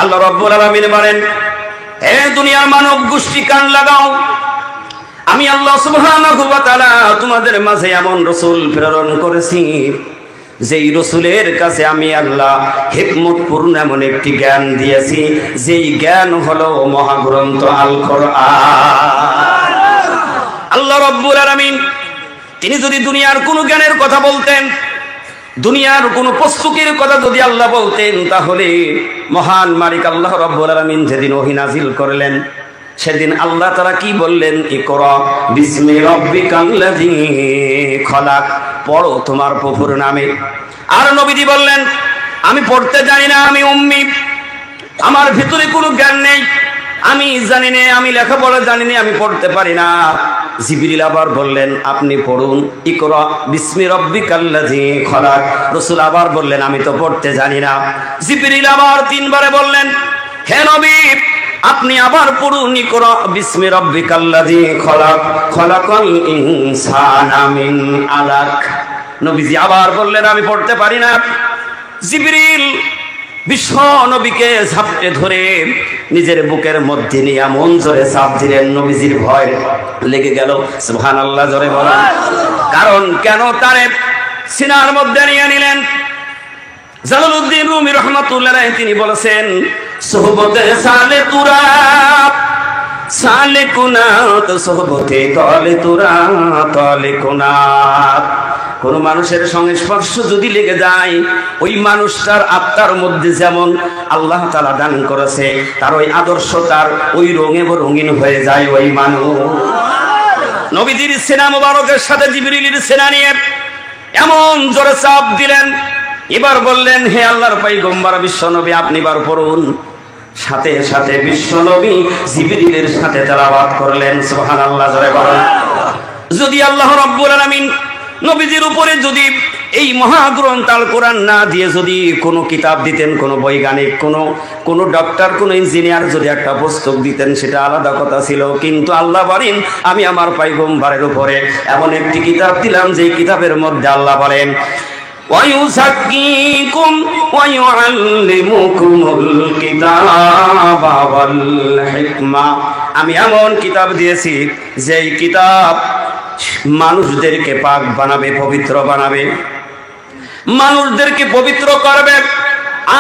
আল্লাহ রাব্বুল আলামিন বলেন, হে দুনিয়ার মানব গোষ্ঠী কান লাগাও, আমি আল্লাহ সুবহানাহু ওয়া তাআলা তোমাদের মাঝে এমন রাসূল প্রেরণ করেছি যেই রাসূলের কাছে আমি আল্লাহ হিকমতপূর্ণ এমন একটি জ্ঞান দিয়েছি, যেই জ্ঞান হলো মহাগ্রন্থ আল কোরআন। আল্লাহ রাব্বুল আলামিন তিনি যদি দুনিয়ার কোনো জ্ঞানের কথা বলতেন, দুনিয়ার কোনো পুস্তকের কথা যদি আল্লাহ বলতেন, তাহলে মহান মালিক আল্লাহ রাব্বুল আলামিন যেদিন ওহী নাজিল করলেন, সেদিন আল্লাহ তাআলা কি বললেন? ইকরা বিসমি রাব্বিকাল্লাযী খলাক, পড়ো তোমার প্রভুর নামে। আর নবীজি বললেন, আমি পড়তে জানি না, আমি উম্মি, আমার ভিতরে কোনো জ্ঞান নেই, আমি জানি না, আমি লেখাপড়া জানি না, আমি পড়তে পারি না। জিবরিল আবার বললেন, আপনি পড়ুন, ইকরা বিসমি রাব্বিকাল্লাযী খলাক। রাসূল আবার বললেন, আমি তো পড়তে জানি না। জিবরিল আবার তিনবারে বললেন, হে নবী, আপনি আবার পড়ুন, ইকরা বিসমি রাব্বিকাল্লাযী খলাক, খলাকাল ইনসানা মিন আলাক। নবীজি আবার বললেন, আমি পড়তে পারি না। জিবরিল বিশ্ব নবীকে ঝাপটে ধরে নিজের বুকের মধ্যে নিয়ে এমন জোরে চাপ দিলেন, নবীজির ভয় লেগে গেল। সুবহানাল্লাহ জোরে বলেন। কারণ কেন? তারে সিনার মধ্যে নিয়ে নিলেন। জালালউদ্দিন রুমি রাহমাতুল্লাহ আলাইহি তিনি বলেছেন, সোহবতে সালে তুরা সালে কুনাত, সোহবতে তলে তুরা তলে কুনাত। কোন মানুষের সংস্পর্শ যদি লেগে যায়, ওই মানুষটার আত্মার মধ্যে যেমন আল্লাহ তাআলা দান করেছে, তার ওই আদর্শ তার ওই রঙে রঙিন হয়ে যায় ওই মানুষ। নবীজির সিনা মুবারকের সাথে জিবরিলের সিনা নিয়ে এমন জোরে চাপ দিলেন। এবার বললেন, হে আল্লাহর পয়গম্বর বিশ্ব নবী, আপনি বার পড়ুন। সাথে সাথে বিশ্ব নবী জিবরিলের সাথে তেলাওয়াত করলেন। সুবহানাল্লাহ জোরে বলেন। যদি আল্লাহ রাব্বুল আলামিন নবীজির উপরে যদি এই মহাগ্রন্থ আল কোরআন না দিয়ে যদি কোনো কিতাব দিতেন, কোনো বৈজ্ঞানিক, কোনো ডক্টর, কোনো ইঞ্জিনিয়ার যদি একটা পুস্তক দিতেন, সেটা আলাদা কথা ছিল। কিন্তু আল্লাহ বলেন, আমি আমার পয়গম্বরের উপরে এমন একটি কিতাব দিলাম, যেই কিতাবের মধ্যে আল্লাহ বলেন, ওয়ায়ুযাক্কিকুম ওয়ায়ুআল্লিমুকুমুল কিতাবা ওয়াল হিকমা। আমি এমন কিতাব দিয়েছি, যেই কিতাব মানুষদেরকে পাক বানাবে, পবিত্র বানাবে, মানুষদেরকে পবিত্র করবে।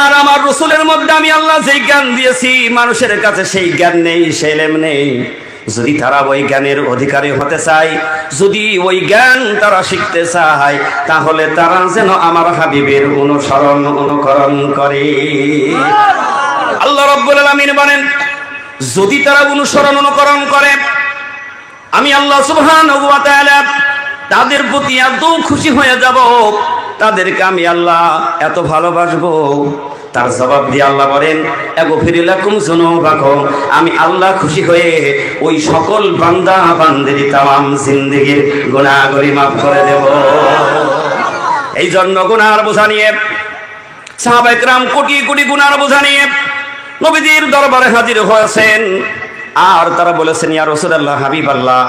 আর আমার রাসূলের মধ্যে আমি আল্লাহ যেই জ্ঞান দিয়েছি, মানুষের কাছে সেই জ্ঞান নেই, সেই ইলম নেই। যদি তারা ওই জ্ঞানের অধিকারী হতে চায়, যদি ওই জ্ঞান তারা শিখতে চায়, তাহলে তারা যেন আমার হাবিবের অনুসরণ অনুকরণ করে। আল্লাহ রাব্বুল আলামিন বলেন, যদি তারা অনুসরণ অনুকরণ করে, আমি আল্লাহ সুবহানাহু ওয়া তাআলা তাদের প্রতি এত খুশি হয়ে যাব, তাদেরকে আমি আল্লাহ এত ভালোবাসবো। তার জবাব দিয়ে আল্লাহ বলেন, আগফির লাকুম যুনুবাকুম, আমি আল্লাহ খুশি হয়ে ওই সকল বান্দা বান্দির তামাম জিন্দেগীর গুনাহগুলি মাফ করে দেব। এই জন্য গুনার বোঝা নিয়ে সাহাবায়ে কেরাম কোটি কোটি গুনার বোঝা নিয়ে নবীজির দরবারে হাজির হয়েছেন। আর তারা বলেছেন, ইয়া রাসূলুল্লাহ, হাবিবাল্লাহ,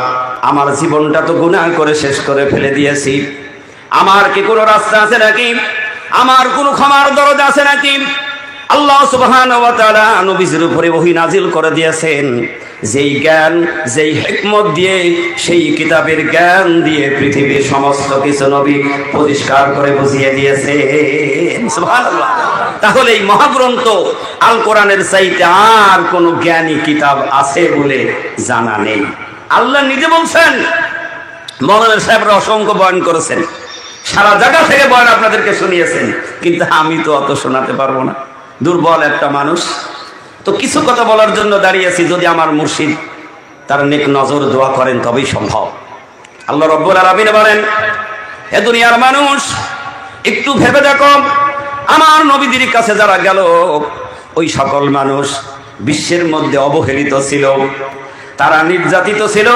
আমার জীবনটা তো গুনাহ করে শেষ করে ফেলে দিয়েছি, আমার কি কোনো রাস্তা আছে নাকি? আমার কোনো ক্ষমার দরজা আছে নাকি? আল্লাহ সুবহানাহু ওয়া তাআলা নবীজির উপরে ওহী নাজিল করে দিয়েছেন, যেই জ্ঞান, যেই হিকমত দিয়ে, সেই কিতাবের জ্ঞান দিয়ে পৃথিবীর সমস্ত কিছু নবী পরিষ্কার করে বুঝিয়ে দিয়েছেন। সুবহানাল্লাহ। তাহলে এই মহাগ্রন্থ আল কোরআনের চাইতে আর কোন জ্ঞানী কিতাব আছে বলে জানা নেই। আল্লাহ নিজে বলছেন, মৌলানা সাহেবরা অসংখ্য বয়ান করেছেন, সারা জায়গা থেকে বয়ান আপনাদেরকে শুনিয়েছেন, কিন্তু আমি তো অত শোনাতে পারবো না, দুর্বল একটা মানুষ। তো কিছু কথা বলার জন্য দাঁড়িয়েছি, যদি আমার মুর্শিদ তার নেক নজর দোয়া করেন তবেই সম্ভব। আল্লাহ রাব্বুল আলামিন বলেন, হে দুনিয়ার মানুষ, একটু ভেবে দেখো, আমার নবীদের কাছে যারা গেল, ওই সকল মানুষ বিশ্বের মধ্যে অবহেলিত ছিল, তারা নির্যাতিত ছিল,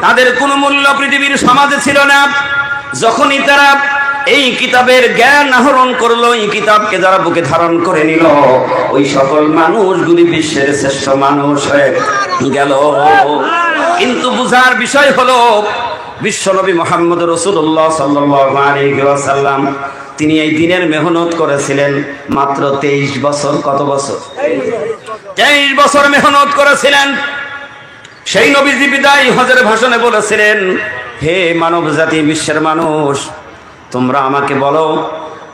তাদের কোনো মূল্য পৃথিবীর সমাজে ছিল না। যখনই তারা এই কিতাবের জ্ঞান আহরণ করলো, এই কিতাবকে যারা বুকে ধারণ করে নিল, ওই সকল মানুষগুলি বিশ্বের শ্রেষ্ঠ মানুষ হয়ে গেল। কিন্তু বুঝার বিষয় হলো, বিশ্বনবী মুহাম্মদ রাসূলুল্লাহ সাল্লাল্লাহু আলাইহি ওয়াসাল্লাম তিনি এই দিনের মেহনত করেছিলেন মাত্র 23 বছর। কত বছর? 23 বছর মেহনত করেছিলেন। সেই নবীজি বিদায় হজের ভাষণে বলেছিলেন, হে মানব জাতি, বিশ্বের মানুষ, তোমরা আমাকে বলো,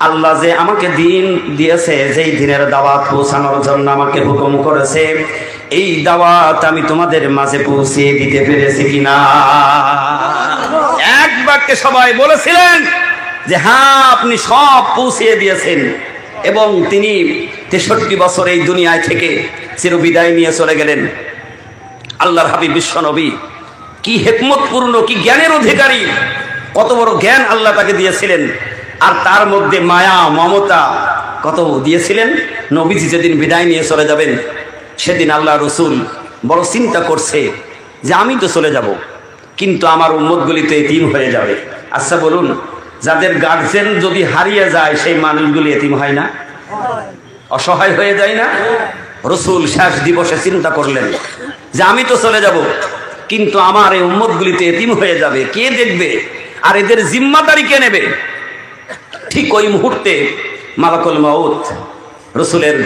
আল্লাহ যে আমাকে দিন দিয়েছে, যেই দিনের দাওয়াত পৌঁছানোর জন্য আমাকে হুকুম করেছে, এই দাওয়াত আমি তোমাদের মাঝে পৌঁছে দিতে পেরেছি কিনা? এক বাক্যে সবাই বলেছিলেন যে হ্যাঁ, আপনি সব পৌঁছিয়ে দিয়েছেন। এবং তিনি 63 বছর এই দুনিয়ায় থেকে চিরবিদায় নিয়ে চলে গেলেন। আল্লাহর হাবিব বিশ্ব নবী কি হিকমতপূর্ণ, কি জ্ঞানের অধিকারী, কত বড় জ্ঞান আল্লাহ তাকে দিয়েছিলেন। আর তার মধ্যে মায়া মমতা কত দিয়েছিলেন। নবীজি যেদিন বিদায় নিয়ে চলে যাবেন, সেদিন আল্লাহ রসুল বড় চিন্তা করছে যে আমি তো চলে যাব, কিন্তু আমার উম্মতগুলি তো এতিম হয়ে যাবে। আচ্ছা বলুন, যাদের গার্জেন যদি হারিয়ে যায়, সেই মানুষগুলি এতিম হয় না? অসহায় হয়ে যায় না? রসুল শেষ দিবসে চিন্তা করলেন যে আমি তো চলে যাব, কিন্তু আমার এই উম্মতগুলি তো এতিম হয়ে যাবে, কে দেখবে? আর এদের জিম্মাদারি কে নেবে? ঠিক ওই মুহূর্তে মালাকুল মউত রসুলের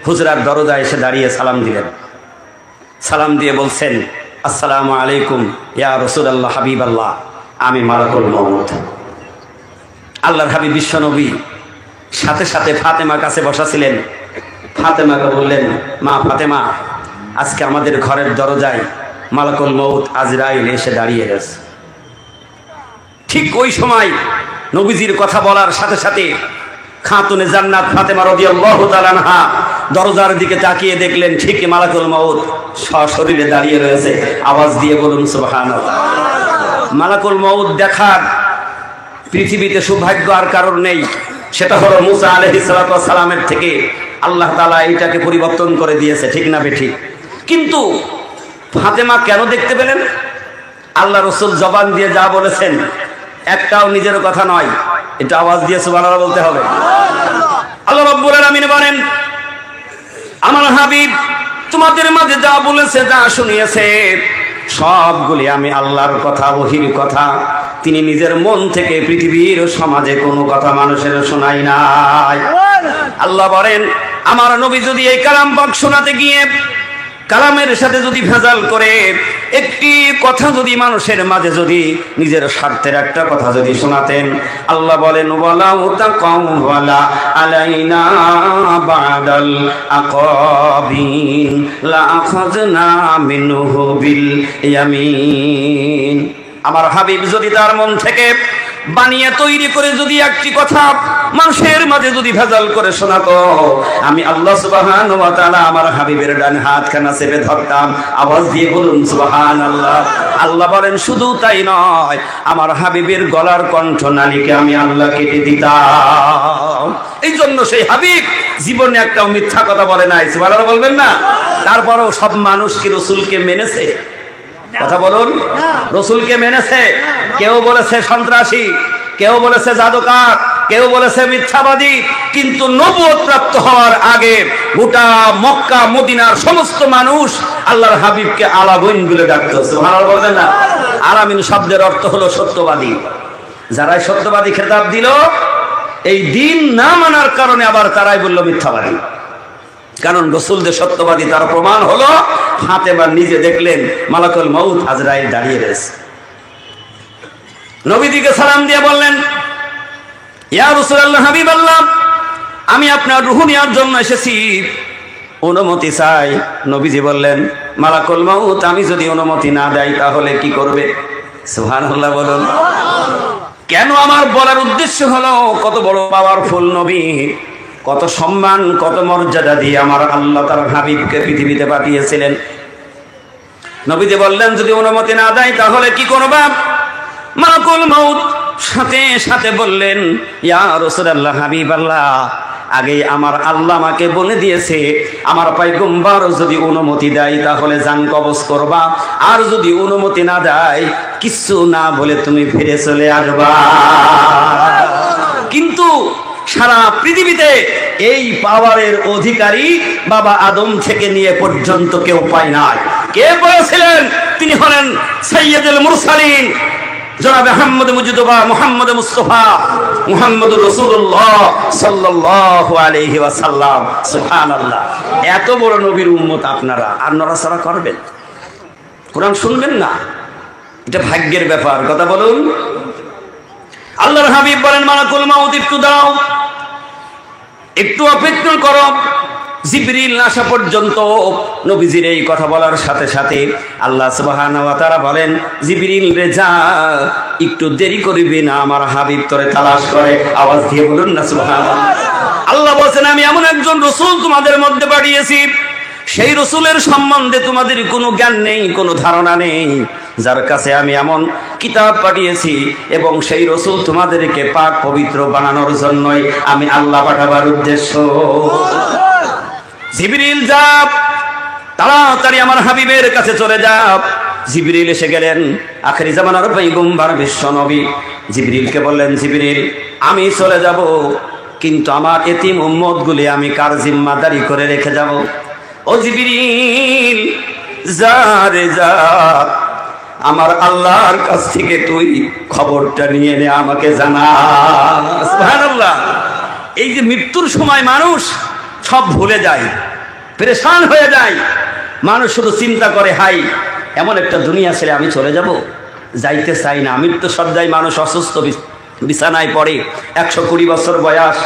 হুজরার দরজায় এসে দাঁড়িয়ে সালাম দিলেন। সালাম দিয়ে বলছেন, আসসালামু আলাইকুম ইয়া রাসূলুল্লাহ, হাবিব আল্লাহ, আমি মালাকুল মউত। আল্লাহর হাবিব বিশ্ব নবী সাথে সাথে ফাতেমার কাছে বসা ছিলেন। ফাতেমাকে বললেন, মা ফাতেমা, আজকে আমাদের ঘরের দরজায় মালাকুল মউত আজরাইল এসে দাঁড়িয়ে গেছে। ঠিক ওই সময় নবীজির কথা বলার সাথে সাথে খাতুনে জান্নাত ফাতেমা রাদিয়াল্লাহু তাআলা আনহা দরজার দিকে তাকিয়ে দেখলেন ঠিকই মালাকুল মউত সশরীরে দাঁড়িয়ে রয়েছে। আওয়াজ দিয়ে বলুন সুবহানাল্লাহ। মালাকুল মউত দেখার পৃথিবীতে সৌভাগ্য আর কারোর নেই। সেটা হলো মুসা আলাইহিস সালাতু ওয়াস সালামের থেকে আল্লাহ তাআলা এটাকে পরিবর্তন করে দিয়েছে, ঠিক না বেঠিক? কিন্তু ফাতেমা কেন দেখতে পেলেন? আল্লাহ রসুল জবান দিয়ে যা বলেছেন একটাও নিজের কথা নয়, এটা আওয়াজ দিয়ে সুবহানাল্লাহ বলতে হবে। আল্লাহ রাব্বুল আলামিন বলেন, আমার হাবিব তোমাদের মাঝে যা বলেছে, যা শুনিয়েছে, সবগুলি আমি আল্লাহর কথা, ওহীর কথা। তিনি নিজের মন থেকে পৃথিবীর সমাজে কোনো কথা মানুষের শোনাই নাই। আল্লাহ বলেন, আমার নবী যদি এই কালাম পাক শোনাতে গিয়ে কালামের সাথে যদি ভেজাল করে একটি কথা যদি মানুষের মাঝে যদি নিজের স্বার্থের একটা কথা যদি শোনাতেন, আল্লাহ বলেন, ওয়ালাউ তাকাওয়ালা আলাইনা বাদাল আকাবিন লা আখাযনা মিনহু বিল ইয়ামিন। আমার হাবিব যদি তার মন থেকে বানিয়ে তৈরি করে যদি একটি কথা মানুষের মাঝে যদি ভেজাল করে শোনাতো, আমি আল্লাহ সুবহানাহু ওয়া তাআলা আমার হাবিবের ডান হাতখানা চেপে ধরতাম। আওয়াজ দিয়ে বলুন সুবহানাল্লাহ। আল্লাহ বলেন, শুধু তাই নয়, আমার হাবিবের গলার কণ্ঠ নালীকে আমি আল্লাহ কেটে দিতাম। এই জন্য সেই হাবিব জীবনে একটাও মিথ্যা কথা বলে নাই। সুবহানাল্লাহ বলবেন না? তারপরেও সব মানুষ কি রসুলকে মেনেছে? কথা বলুন, রসুলকে মেনেছে? কেউ বলেছে সন্ত্রাসী, কেউ বলেছে জাদুকর, কেউ বলেছে মিথ্যাবাদী, কিন্তু নবুয়ত প্রাপ্ত হওয়ার আগে গোটা মক্কা মদিনার সমস্ত মানুষ আল্লাহর হাবিবকে আলামিন বলে ডাকতো। সুবহানাল্লাহ বলবেন না? আলামিন শব্দের অর্থ হলো সত্যবাদী। যারা সত্যবাদী খেতাব দিল, এই দিন না মানার কারণে আবার তারাই বলল মিথ্যাবাদী। কারণ রাসূলদের সত্যবাদী তার প্রমাণ হলো ফাতেমা নিজে দেখলেন মালাকুল মউত আজরাইল দাঁড়িয়ে রয়েছে। নবীজিকে সালাম দিয়ে বললেন, ইয়া রাসূলুল্লাহ, হাবিবাল্লাহ, আমি আপনার রূহ নেওয়ার জন্য এসেছি, অনুমতি চাই। নবীজি বললেন, মালাকুল মউত আমি যদি অনুমতি না দেই তাহলে কি করবে? সুবহানাল্লাহ বলুন। কেন আমার বলার উদ্দেশ্য হলো, কত বড় পাওয়ারফুল নবী, কত সম্মান, কত মর্যাদা দিয়ে আমার আল্লাহ তার হাবিবকে পৃথিবীতে পাঠিয়েছিলেন। নবীজি বললেন, যদি অনুমতি না দেয় তাহলে কি করবা? মালাকুল মউত সাথে সাথে বললেন, ইয়া রাসূলুল্লাহ, হাবিবাল্লাহ, আগে আমার আল্লাহ আমাকে বলে দিয়েছে, আমার পয়গম্বর যদি অনুমতি দেয় তাহলে জান কবজ করবা, আর যদি অনুমতি না দেয় কিছু না বলে তুমি ফিরে চলে আসবা। কিন্তু সারা পৃথিবীতে এই পাওয়ারের অধিকারী বাবা আদম থেকে নিয়ে পর্যন্ত কেউ পায় নাই। কে বলেছিলেন? তিনি হলেন সাইয়্যিদুল মুরসালিন, জনাবে আহমদ মুজতবা মুহাম্মদ মুস্তাফা মুহাম্মদুর রাসূলুল্লাহ সাল্লাল্লাহু আলাইহি ওয়াসাল্লাম। সুবহানাল্লাহ, এত বড় নবীর উম্মত আপনারা আর নড়াচড়া করবেন, কোরআন শুনবেন না? এটা ভাগ্যের ব্যাপার। কথা বলুন। আল্লাহর হাবিব বলেন, মালাকুল মাউত একটু দাও, একটু অপেক্ষা করো। জিবরিল আসা পর্যন্ত নবীজির এই কথা বলার সাথে সাথে আল্লাহ সুবহানাহু ওয়া তাআলা বলেন, জিবরিল রে যা, একটু দেরি করবি না, আমার হাবিব তোরে তালাশ করে। আওয়াজ দিয়ে বলুন না সুবহানাল্লাহ। আল্লাহ বলেন, আমি এমন একজন রাসূল তোমাদের মধ্যে পাঠিয়েছি, সেই রাসূলের সম্বন্ধে তোমাদের কোনো জ্ঞান নেই, কোনো ধারণা নেই, যার কাছে আমি এমন কিতাব পাঠিয়েছি, এবং সেই রাসূল তোমাদেরকে পাক পবিত্র বানানোর জন্যই আমি আল্লাহ পাঠাবার উদ্দেশ্য। জিবরিল যাব, তাড়াতাড়ি আমার হাবিবের কাছে চলে যাব। জিবরিল এসে গেলেন, আখেরি জামানার পয়গম্বর বিশ্ব নবী। জিবরিলকে বললেন, জিবরিল আমি চলে যাব, কিন্তু আমার এতিম উম্মতগুলি আমি কার জিম্মাদারি করে রেখে যাব? ও জিবরিল যা রে যা, আমার আল্লাহর কাছ থেকে তুই খবরটা নিয়ে নে, আমাকে জানা। সুবহানাল্লাহ। এই যে মৃত্যুর সময় মানুষ সব ভুলে যায়, পেরেশান হয়ে যায়, মানুষ শুধু চিন্তা করে, হাই এমন একটা দুনিয়া ছেড়ে আমি চলে যাব, যাইতে চাই না। মৃত্যু সজ্জায় মানুষ অসুস্থ, বিছানায় পড়ে, 120 বছর বয়স,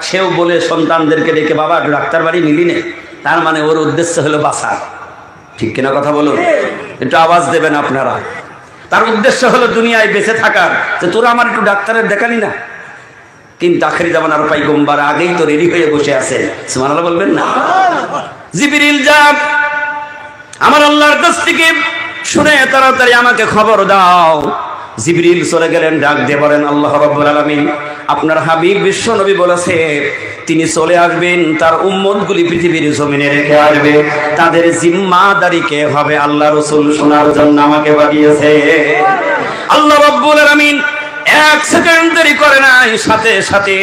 সেও বলে সন্তানদেরকে ডেকে, বাবা ডাক্তার বাড়ি নিলি নে, তার মানে ওর উদ্দেশ্য হলো বাঁচা। ঠিক কিনা কথা বলুন? একটু আওয়াজ দেবেন আপনারা। তার উদ্দেশ্য হলো দুনিয়ায় বেঁচে থাকার, যে তোরা আমার একটু ডাক্তারের দেখালি না। কিন্তু আখেরি জামানার পয়গম্বর আগেই তো রেডি হয়ে বসে আছে। সুবহানাল্লাহ বলবেন না? জিবরিল যাব, আমার আল্লাহর কাছ থেকে শুনে তাড়াতাড়ি আমাকে খবর দাও। জিবরিল চলে গেলেন, ডাক দিয়ে বলেন, আল্লাহ রাব্বুল আলামিন আপনার হাবিব বিশ্ব নবী বলেছে তিনি চলে আসবেন, তার উম্মতগুলি পৃথিবীর জমিনে রেখে আসবে, তাদের জিম্মাদারি কে হবে? আল্লাহ রাসূল শোনার জন্য আমাকে পাঠিয়েছে। আল্লাহ রাব্বুল আলামিন এক সেকেন্ড দেরি করে নাই, সাথে সাথে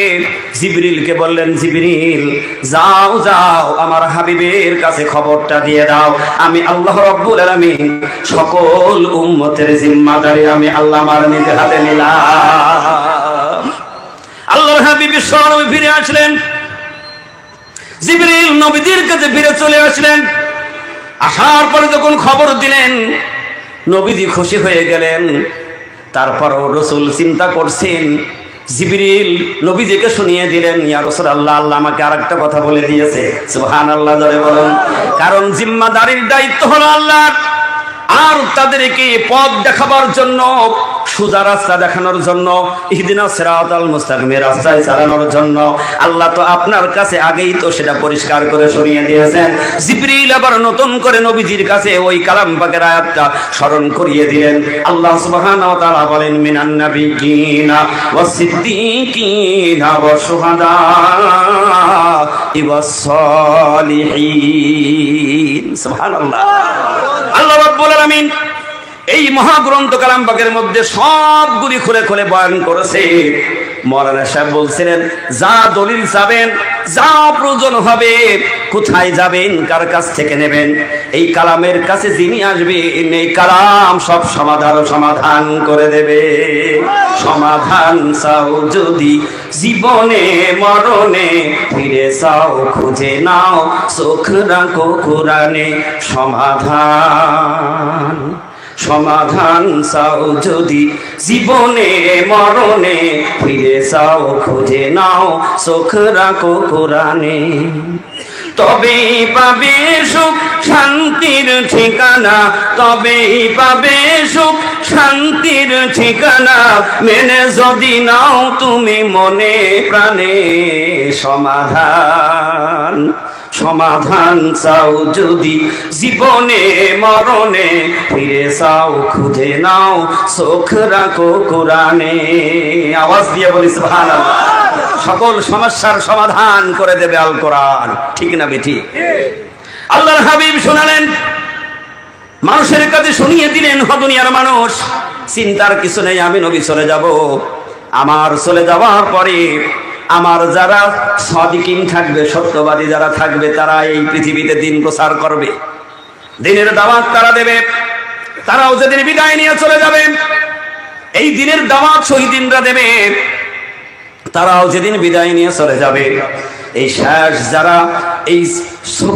জিবরিলকে বললেন, জিবরিল যাও যাও, আমার হাবিবের কাছে খবরটা দিয়ে দাও, আমি আল্লাহ রাব্বুল আলামিন সকল উম্মতের জিম্মাদারি আমি আল্লাহ আমার নিজের হাতে নিলাম। আল্লাহর হাবিব বিশ্বনবী ফিরে আসলেন, জিবরিল নবীদের কাছে ফিরে চলে আসলেন। আসার পরে যখন খবর দিলেন, নবীজি খুশি হয়ে গেলেন। তারপরও রাসূল চিন্তা করছেন, জিবরিল নবীজিকে শুনিয়ে দিলেন, ইয়া রাসূলুল্লাহ আল্লাহ আমাকে আরেকটা কথা বলে দিয়েছে। সুবহানাল্লাহ জোরে বলুন। কারণ জিম্মাদারির দায়িত্ব হলো আল্লাহর, আর তাদেরকে পথ দেখাবার জন্য, সোজা রাস্তা দেখানোর জন্য, ইহদিনাস সিরাতাল মুস্তাকিম রাস্তায় চালানোর জন্য আল্লাহ তো আপনার কাছে আগেই তো সেটা পরিষ্কার করে শুনিয়ে দিয়েছেন। জিবরিল আবার নতুন করে নবীজির কাছে ওই কালাম পাকের আয়াতটা স্মরণ করিয়ে দিলেন। আল্লাহ সুবহানাহু ওয়া তাআলা বলেন, মিনান নাবিয়্যিনা ওয়াস সিদ্দীকিনা ওয়াশ শুহাদাই ওয়াস সালিহিন। সুবহানাল্লাহ। আল্লাহ রাব্বুল আলামিন এই মহাগ্রন্থ কালাম পাকের মধ্যে সবগুলি খুলে খুলে বয়ান করেছে। মৌলানা সাহেব বলছিলেন, যা দলিল চাবেন, যা প্রয়োজন হবে, কোথায় যাবেন, কার কাছ থেকে নেবেন, এই কালামের কাছে যিনি আসবেন, এই কালাম সব সমাধান করে দেবে। সমাধান চাও যদি জীবনে মরণে, ফিরে চাও খুঁজে নাও, চোখ রাখো কোরআনে। সমাধান চাও যদি জীবনে মরণে, ফিরে চাও খুঁজে নাও, চোখ রাখো কোরআনে। তবেই পাবে সুখ শান্তির ঠিকানা, তবেই পাবে সুখ শান্তির ঠিকানা, মেনে যদি নাও তুমি মনে প্রাণে। সমাধান চাও যদি জীবনে মরণে, ফিরে চাও খুঁজে নাও, চোখ রাখো কোরআনে। আওয়াজ দিয়ে বলি সুবহানাল্লাহ। সকল সমস্যার সমাধান করে দেবে আল কোরআন। ঠিক না বেঠি? আল্লাহর হাবিব শোনালেন, মানুষের কাছে শুনিয়ে দিলেন, হ দুনিয়ার মানুষ, চিন্তার কিছু নেই, আমি নবী চলে যাব। আমার চলে যাওয়ার পরে আমার যারা সাদিকিন থাকবে, সত্যবাদী যারা থাকবে, তারা এই পৃথিবীতে দিন প্রচার করবে, দিনের দাওয়াত তারা দেবে। তারাও যেদিন বিদায় নিয়ে চলে যাবে, এই দিনের দাওয়াত শহীদিনরা দেবে, তারাও যেদিন বিদায় নিয়ে চলে যাবে, এই শেষ যারা এই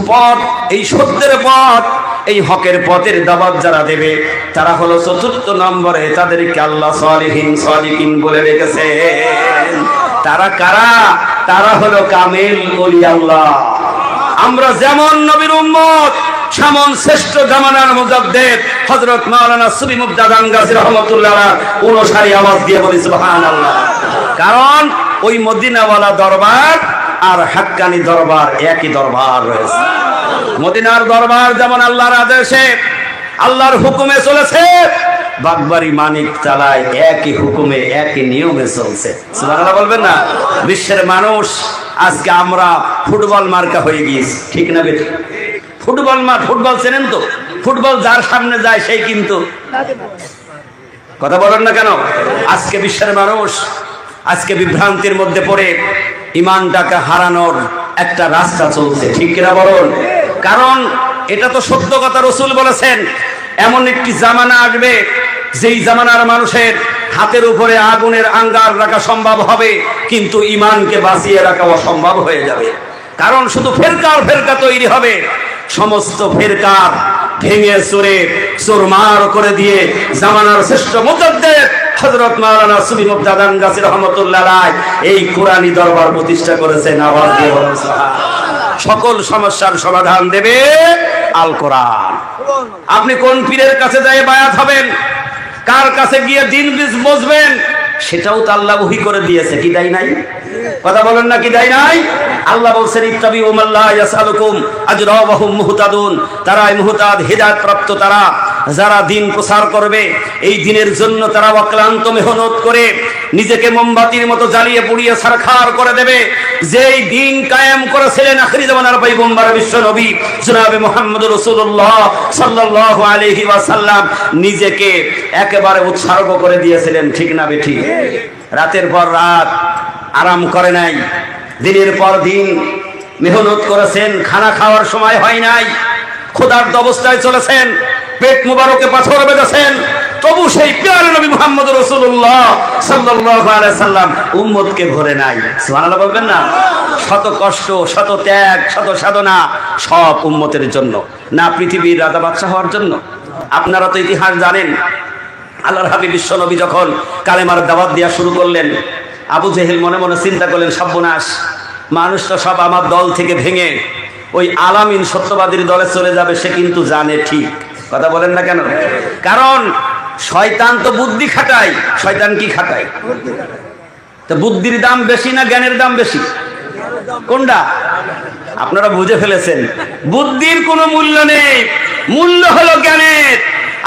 পথ, এই সত্যের পথ, এই হকের পথের দাওয়াত যারা দেবে, তারা হলো চতুর্থ নম্বরে, তাদেরকে আল্লাহ সালিহিন সালিকিন বলে রেখেছেন। তারা কারা? তারা হলো কামেল ওলি আল্লাহ। আমরা যেমন নবীর উম্মত, সেমন শ্রেষ্ঠ জামানার মুজাদ্দিদ হযরত মাওলানা সুফি মুফতাদান গাজী রাহমাতুল্লাহ অনুসারী আওয়াজ দিয়ে বলি সুবহানাল্লাহ। কারণ ওই মদিনাওয়ালা দরবার আর হাক্কানি দরবার একই দরবার রয়েছে। মদিনার দরবার যেমন আল্লাহর আদেশে, আল্লাহর হুকুমে চলেছে, বাগবাড়ি মানিক চালায় একই হুকুমে একই নিয়মে চলছে। সুবহানাল্লাহ বলবেন না? বিশ্বের মানুষ আজকে আমরা ফুটবল মার্কা হয়ে গিয়েছি, ঠিক না বেঠিক? ফুটবল চেনেন তো? ফুটবল যার সামনে যায় সেই কিন্তু কথা বলেন না কেন? আজকে বিশ্বের মানুষ আজকে বিভ্রান্তির মধ্যে পড়ে ইমানটাকে হারানোর একটা রাস্তা চলছে, ঠিক কিনা বলুন? কারণ এটা তো সত্য কথা, রাসূল বলেছেন এমন একটি জামানা আসবে যেই জামানার মানুষের হাতের উপরে আগুনের আঙ্গার রাখা সম্ভব হবে, কিন্তু ইমানকে বাঁচিয়ে রাখা অসম্ভব হয়ে যাবে। কারণ শুধু ফেরকা তৈরি হবে, সমস্ত ফেরকার ভেঙে চুরে চুরমার করে দিয়ে জামানার শ্রেষ্ঠ মুজাদ্দিদ হযরত মাওলানা সুফি মুফতাদান গাজী রাহমাতুল্লাহ আলাইহি এই কোরআনী দরবার প্রতিষ্ঠা করেছেন। আওয়াজ দিয়ে বলুন সুবহানাল্লাহ। সকল সমস্যার সমাধান দেবে আল কোরআন। আপনি কোন পীরের কাছে যায় বায়াত হবেন, কার কাছে গিয়ে দিন বুঝবেন, সেটাও তো আল্লাহ ওহী করে দিয়েছে, কি দেয় নাই? কথা বলেন না, কি দেয় নাই? আল্লাহ বলছেন ইত্তাবিউ মাল্লা ইয়াসআলুকুম আজরা ওয়া হুম মুহতাদুন। তারাই মুহতাদ, হিদায়াত প্রাপ্ত তারা, যারা দিন প্রচার করবে, এই দিনের জন্য তারা অক্লান্ত মেহনত করে নিজেকে মোমবাতির মতো জ্বালিয়ে পুড়িয়ে ছারখার করে দেবে। যেই দিন কায়েম করেছিলেন আখিরি জামানার পয়গম্বর বিশ্ব নবী জনাবে মুহাম্মদ রাসূলুল্লাহ সাল্লাল্লাহু আলাইহি ওয়াসাল্লাম নিজেকে একেবারে উৎসর্গ করে দিয়েছিলেন, ঠিক না বেঠিক? রাতের পর রাত আরাম করে নাই, দিনের পর দিন মেহনত করেছেন, খানা খাওয়ার সময় হয় নাই, ক্ষুধার্ত অবস্থায় চলেছেন, পেট মুবারকে পাথর বেঁধেছেন, তবু সেই প্রিয় নবী মুহাম্মদ রাসূলুল্লাহ সাল্লাল্লাহু আলাইহি সাল্লাম উম্মতকে ভরে নাই। সুবহানাল্লাহ বলবেন না? শত কষ্ট, শত ত্যাগ, শত সাধনা সব উম্মতের জন্য, না পৃথিবীর রাজা বাদশা হওয়ার জন্য। আপনারা তো ইতিহাস জানেন, আল্লাহর হাবিব বিশ্ব নবী যখন কালেমার দাওয়াত দেওয়া শুরু করলেন, আবু জেহেল মনে মনে চিন্তা করলেন, সর্বনাশ, মানুষ তো সব আমার দল থেকে ভেঙে ওই আলামিন সত্যবাদীর দলে চলে যাবে, সে কিন্তু জানে ঠিক। কথা বলেন না কেন? কারণ শয়তান তো বুদ্ধি খাটায়। শয়তান কি খাটায়? তো বুদ্ধির দাম বেশি না জ্ঞানের দাম বেশি? কোনটা? আপনারা বুঝে ফেলেছেন, বুদ্ধির কোনো মূল্য নেই, মূল্য হলো জ্ঞানের।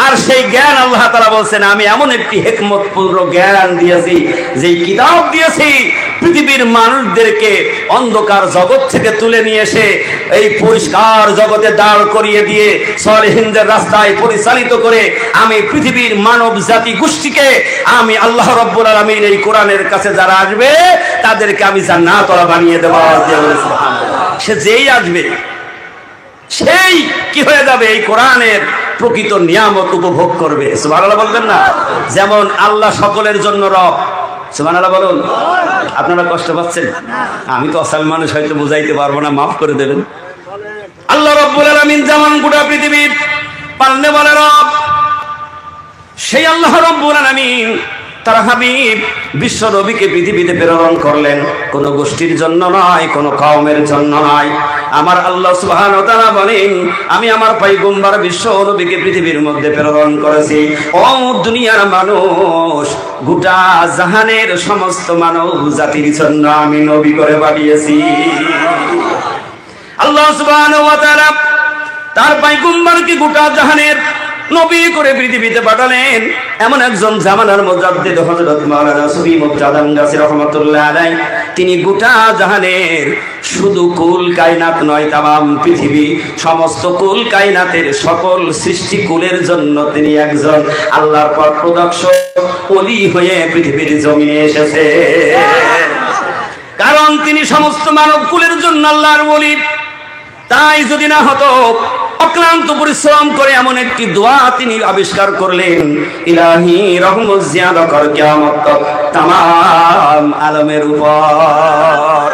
আর সেই জ্ঞান আল্লাহ তাআলা বলছেন, আমি এমন একটি হিকমতপূর্ণ জ্ঞান দিয়েছি, যেই কিতাব দিয়েছি পৃথিবীর মানুষদেরকে অন্ধকার জগৎ থেকে তুলে নিয়ে এসে এই পরিষ্কার জগতে দাঁড় করিয়ে দিয়ে সলিহিনদের রাস্তায় পরিচালিত করে আমি পৃথিবীর মানব জাতি গোষ্ঠীকে আমি আল্লাহ রাব্বুল আলামিন এই কোরআনের কাছে যারা আসবে তাদেরকে আমি জান্নাতওয়ালা বানিয়ে দেব। সে যেই আসবে সেই কি হয়ে যাবে? এই কোরআনের প্রকৃত নিয়ামত উপভোগ করবে। সুবহানাল্লাহ বলবেন না? যেমন আল্লাহ সকলের জন্য রব। সুবহানাল্লাহ বলুন। আপনারা কষ্ট পাচ্ছেন? আমি তো অসাল মানুষ, হয়তো বুঝাইতে পারবো না, মাফ করে দেবেন। আল্লাহ রাব্বুল আলামিন যেমন গোটা পৃথিবীর পালনে বলে রব, সেই আল্লাহ রাব্বুল আলামিন তার হাবিব বিশ্ব নবীকে পৃথিবীতে প্রেরণ করলেন কোন গোষ্ঠীর জন্য নয়, কোন কওমের জন্য নয়। আমার আল্লাহ সুবহানাহু ওয়া তাআলা বলেন, আমি আমার পয়গম্বর বিশ্ব নবীকে পৃথিবীর মধ্যে প্রেরণ করেছি ও দুনিয়ার মানুষ, গোটা জাহানের সমস্ত মানব জাতির জন্য আমি নবী করে পাঠিয়েছি। আল্লাহ সুবহানাহু ওয়া তাআলা তার পয়গম্বরকে গোটা জাহানের নবী করে পৃথিবীতে পাঠালেন। এমন একজন জামানার মুজাদ্দিদ হযরত মাওলানা সুফি মুফতাদান গাজী রাহমাতুল্লাহ আলাইহি, তিনি গোটা জাহানের শুধু কুল কায়নাত নয়, তামাম পৃথিবী সমস্ত কুল কায়নাতের সকল সৃষ্টি কুলের জন্য তিনি একজন আল্লাহর পথ প্রদর্শক ওলি হয়ে পৃথিবীর জমিনে এসেছে। কারণ তিনি সমস্ত মানব কুলের জন্য আল্লাহর ওলি। তাই যদি না হতো, অক্লান্ত পরিশ্রম করে এমন একটি দোয়া তিনি আবিষ্কার করলেন, ইলাহি রহমত জিয়াদা কর কিয়ামত তক তামাম আলমের উপর।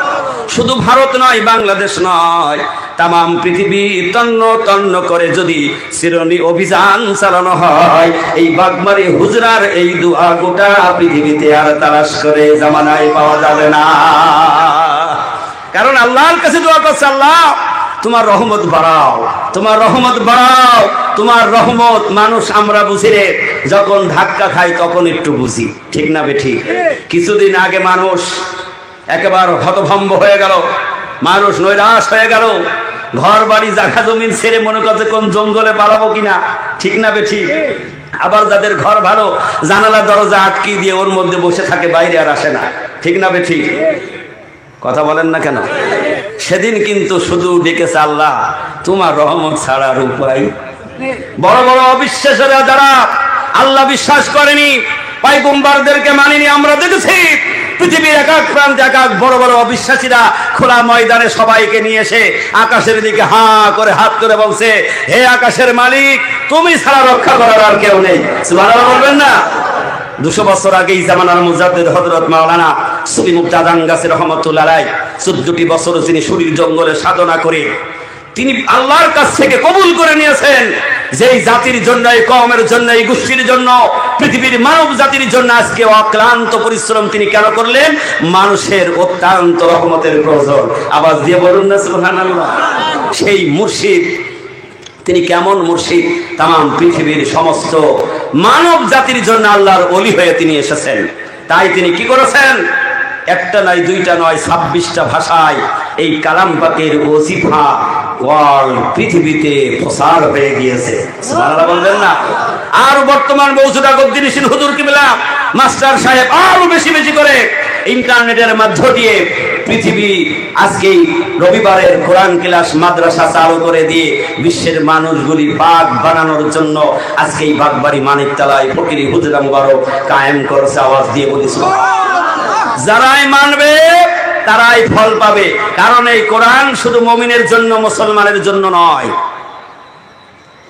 শুধু ভারত নয়, বাংলাদেশ নয়, তামাম পৃথিবী তন্ন তন্ন করে যদি চিরনি অভিযান চালানো হয়, এই বাগমারি হুজরার এই দোয়া গোটা পৃথিবীতে আর তালাশ করে জামানায় পাওয়া যাবে না। কারণ আল্লাহর কাছে দোয়া করছে, আল্লাহ তোমার রহমত বাড়াও, তোমার রহমত বাড়াও, তোমার রহমত। মানুষ আমরা বুঝি রে, যখন ধাক্কা খাই তখন একটু বুঝি, ঠিক না বেঠিক? কিছুদিন আগে মানুষ একেবারে হতভম্ব হয়ে গেল, মানুষ নৈরাশ হয়ে গেল, ঘর বাড়ি জায়গা জমিন ছেড়ে মনে করছে কোন জঙ্গলে পালাবো কিনা, ঠিক না বেঠিক? আবার যাদের ঘর ভালো, জানালা দরজা আটকে দিয়ে ওর মধ্যে বসে থাকে, বাইরে আর আসে না, ঠিক না বেঠিক? কথা বলেন না কেন? সেদিন কিন্তু শুধু ডেকেছে, আল্লাহ তোমার রহমত ছাড়ার উপায়। বড় বড় অবিশ্বাসীরা যারা আল্লাহ বিশ্বাস করেনি, পয়গম্বরদেরকে মানেনি, আমরা দেখেছি পৃথিবীর এক এক প্রান্তে এক এক বড় বড় অবিশ্বাসীরা খোলা ময়দানে সবাইকে নিয়ে এসে আকাশের দিকে হা করে হাত করে বলছে, হে আকাশের মালিক, তুমি ছাড়া রক্ষা করার আর কেউ নেই। সুবহানাল্লাহ বলবেন না? 200 বছর আগে জামানার মুজাদ্দিদ হযরত মাওলানা সুফি মুক্তাদান গাছী রহমাতুল্লাহ আলাইহি 14টি বছর তিনি শরীর জঙ্গলে সাধনা করে তিনি আল্লাহর কাছ থেকে কবুল করে নিয়েছেন, যেই জাতির জন্য, এই কওমের জন্য, এই গোষ্ঠীর জন্য, পৃথিবীর মানব জাতির জন্য আজকে অক্লান্ত পরিশ্রম তিনি কেন করলেন? মানুষের অত্যন্ত রহমতের প্রয়োজন। আওয়াজ দিয়ে বলুন না সুবহানাল্লাহ। সেই মুর্শিদ, তিনি কেমন মুর্শিদ? তামাম পৃথিবীর সমস্ত মানব জাতির জন্য আল্লাহর ওলি হয়ে তিনি এসেছেন। তাই তিনি কি করেছেন? একটা নয়, দুইটা নয়, 26টা ভাষায় এই কালাম পাকের ওজিফা ওয়ার্ল্ড পৃথিবীতে প্রসার হয়ে গিয়েছে। সুবহানাল্লাহ বলবেন না? আর বর্তমান মৌজুদা গদ্দিনিসিন হুজুর কিবলা মাস্টার সাহেব আরো বেশি বেশি করে ইন্টারনেটের মধ্য দিয়ে পৃথিবী আজকে রবিবারের কোরআন ক্লাস মাদ্রাসা চালু করে দিয়ে বিশ্বের মানুষগুলি বাগ বানানোর জন্য আজকে এই বাগবাড়ি মানিকতলায় ফকিরি হুজরা মুবারক কায়েম করেছে। আওয়াজ দিয়ে বলি সুবহানাল্লাহ। যারাই মানবে তারাই ফল পাবে, কারণ এই কোরআন শুধু মুমিনের জন্য, মুসলমানের জন্য নয়।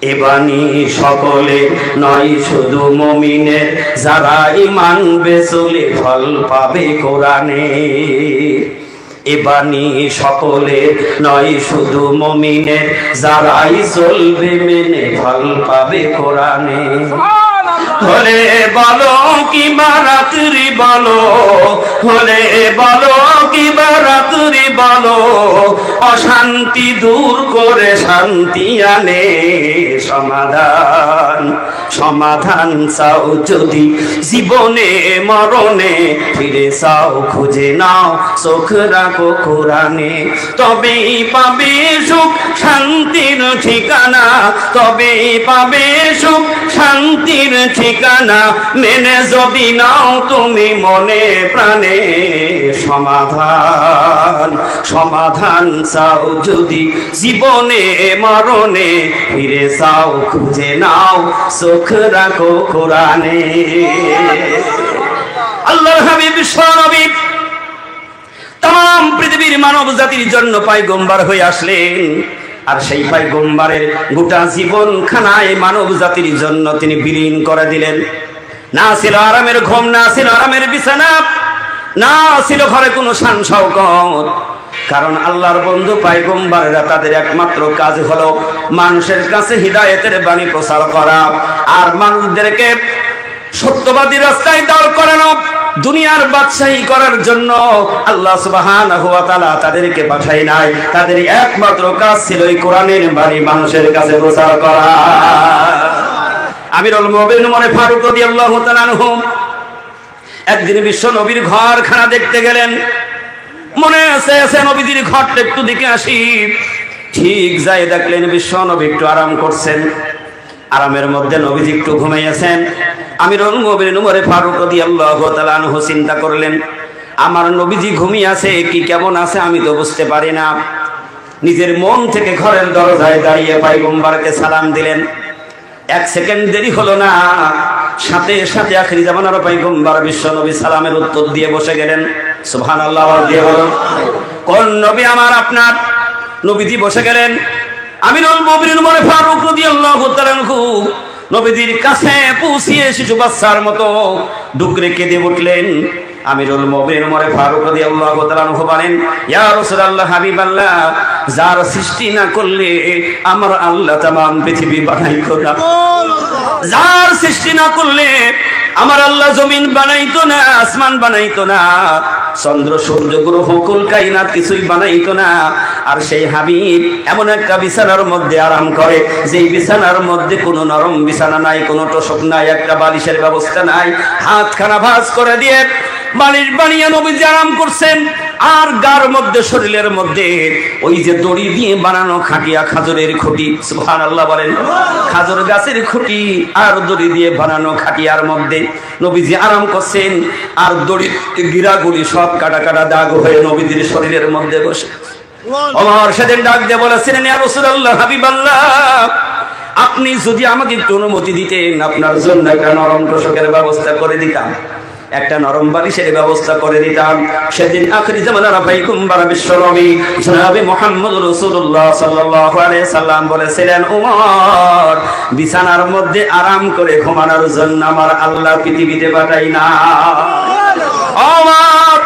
এ বাণী সকলে নয় শুধু মুমিনের, যারাই মানবে চলে ফল পাবে কোরআনে। এ বাণী সকলে নয় শুধু মুমিনের, যারাই চলবে মেনে ফল পাবে কোরআনে। হলে বলো কি বারাতুরি বলো, হলে বলো কি বারাতুরি বলো, অশান্তি দূর করে শান্তি আনে সমাধান। সমাধান চাও যদি জীবনে মরণে, ফিরে চাও খুঁজে নাও চোখ রাখো কোরআনে। তবেই পাবে সুখ শান্তির ঠিকানা, তবেই পাবে সুখ শান্তির ঠিকানা। মেনে যদি নাও তুমি মনে প্রাণে সমাধান। সমাধান চাও যদি জীবনে মরণে, ফিরে চাও খুঁজে নাও চোখ রাখো কোরআনে। আল্লাহর হাবিব বিশ্ব নবী তাম পৃথিবীর মানব জাতির জন্য পয়গম্বর হয়ে আসলেন, আর সেই পয়গম্বরের গোটা জীবন খানায় মানব জাতির জন্য তিনি বিলীন করে দিলেন। না ছিল আরামের ঘুম, না ছিল আরামের বিছানা, না ছিল ঘরে কোনো শান শওকত। কারণ আল্লাহর বন্ধু পয়গম্বরেরা তাদের একমাত্র কাজ হলো মানুষের কাছে হিদায়াতের বাণী প্রচার করা, আর মানুষদেরকে সত্যবাদী রাস্তায় দাঁড় করানো। দুনিয়ার বাদশাহী করার জন্য আল্লাহ সুবহানাহু ওয়া তাআলা তাদেরকে পাঠায় নাই, তাদের একমাত্র কাজ ছিল এই কোরআনের বাণী মানুষের কাছে প্রচার করা। আমিরুল মুমিনিন ওমর ফারুক রাদিয়াল্লাহু তাআলা আনহু একদিন বিশ্ব নবীর ঘরখানা দেখতে গেলেন। মনে আছে নবীজির ঘরটা একটু দেখে আসি। ঠিক যাই দেখলেন বিশ্ব নবী একটু আরাম করছেন, আরামের মধ্যে নবীজি একটু ঘুমাইয়াছেন। আমিরুল মুমিনিন ওমর ফারুক রাদিয়াল্লাহু তাআলা আনহু চিন্তা করলেন, আমার নবীজি ঘুমিয়ে আছে, কি কেমন আছে আমি তো বুঝতে পারি না। নিজের মন থেকে ঘরের দরজায় দাঁড়িয়ে পয়গম্বরকে সালাম দিলেন। 1 সেকেন্ড দেরি হলো না, সাথে সাথে আখিরি জামানার পয়গম্বর বিশ্ব নবী সালামের উত্তর দিয়ে বসে গেলেন। সুবহানাল্লাহ দিয়ে বলুন, কোন নবী আমার আপনার? নবীজি বসে গেলেন। আমিরুল মুমিনিন ওমর ফারুক রাদিয়াল্লাহু তাআলা আনহু নবীজির কাছে পৌঁছিয়ে শিশু বাচ্চার মতো ডুকরে কেঁদে উঠলেন। আমিরুল মুমিনিন ওমর ফারুক রাদিয়াল্লাহু তাআলা আনহু বলেন, ইয়া রাসূলুল্লাহ, হাবিবাল্লাহ, যার সৃষ্টি না করলে আমার আল্লাহ তামাম পৃথিবী বানাইতো না। যার সৃষ্টি না করলে আমার আল্লাহ জমিন বানাইতো না, আসমান বানাইতো না, চন্দ্র সূর্য গ্রহ কুল কায়নাত কিছুই বানাইতো না। আর সেই হাবিব এমন একটা বিছানার মধ্যে আরাম করে, যেই বিছানার মধ্যে কোনো নরম বিছানা নাই, কোনো তোষক নাই, একটা বালিশের ব্যবস্থা নাই। হাতখানা ভাঁজ করে দিয়ে বালিশ বানিয়ে নবীজি আরাম করছেন। আর গার মধ্যে, শরীরের মধ্যে ওই যে দড়ি দিয়ে বানানো খাটিয়া খাজরের খুঁটি, সুবহানাল্লাহ বলেন, খাজর গাছের খুঁটি আর দড়ি দিয়ে বানানো খাটিয়ার মধ্যে নবীজি আরাম করছেন। আর দড়ির গিরাগুলি সব কাটা কাটা দাগ হয়ে নবীজির শরীরের মধ্যে বসে। ওমর সেদিন ডাক দিয়ে বলেছিলেন, ইয়া রাসূলুল্লাহ, হাবিবাল্লাহ, আপনি যদি আমাকে একটু অনুমতি দিতেন, আপনার জন্য একটা নরম তোষকের ব্যবস্থা করে দিতাম, একটা নরম বালিশের ব্যবস্থা করে দিতাম। সেদিন আখিরি জামানার পায়গম্বর বিশ্বনবী জনাবে মুহাম্মদ রাসূলুল্লাহ সাল্লাল্লাহু আলাইহি সাল্লাম বলেছিলেন, ওমর, বিছানার মধ্যে আরাম করে ঘুমানোর জন্য আমার আল্লাহ পৃথিবীতে পাঠাই না। ওমর,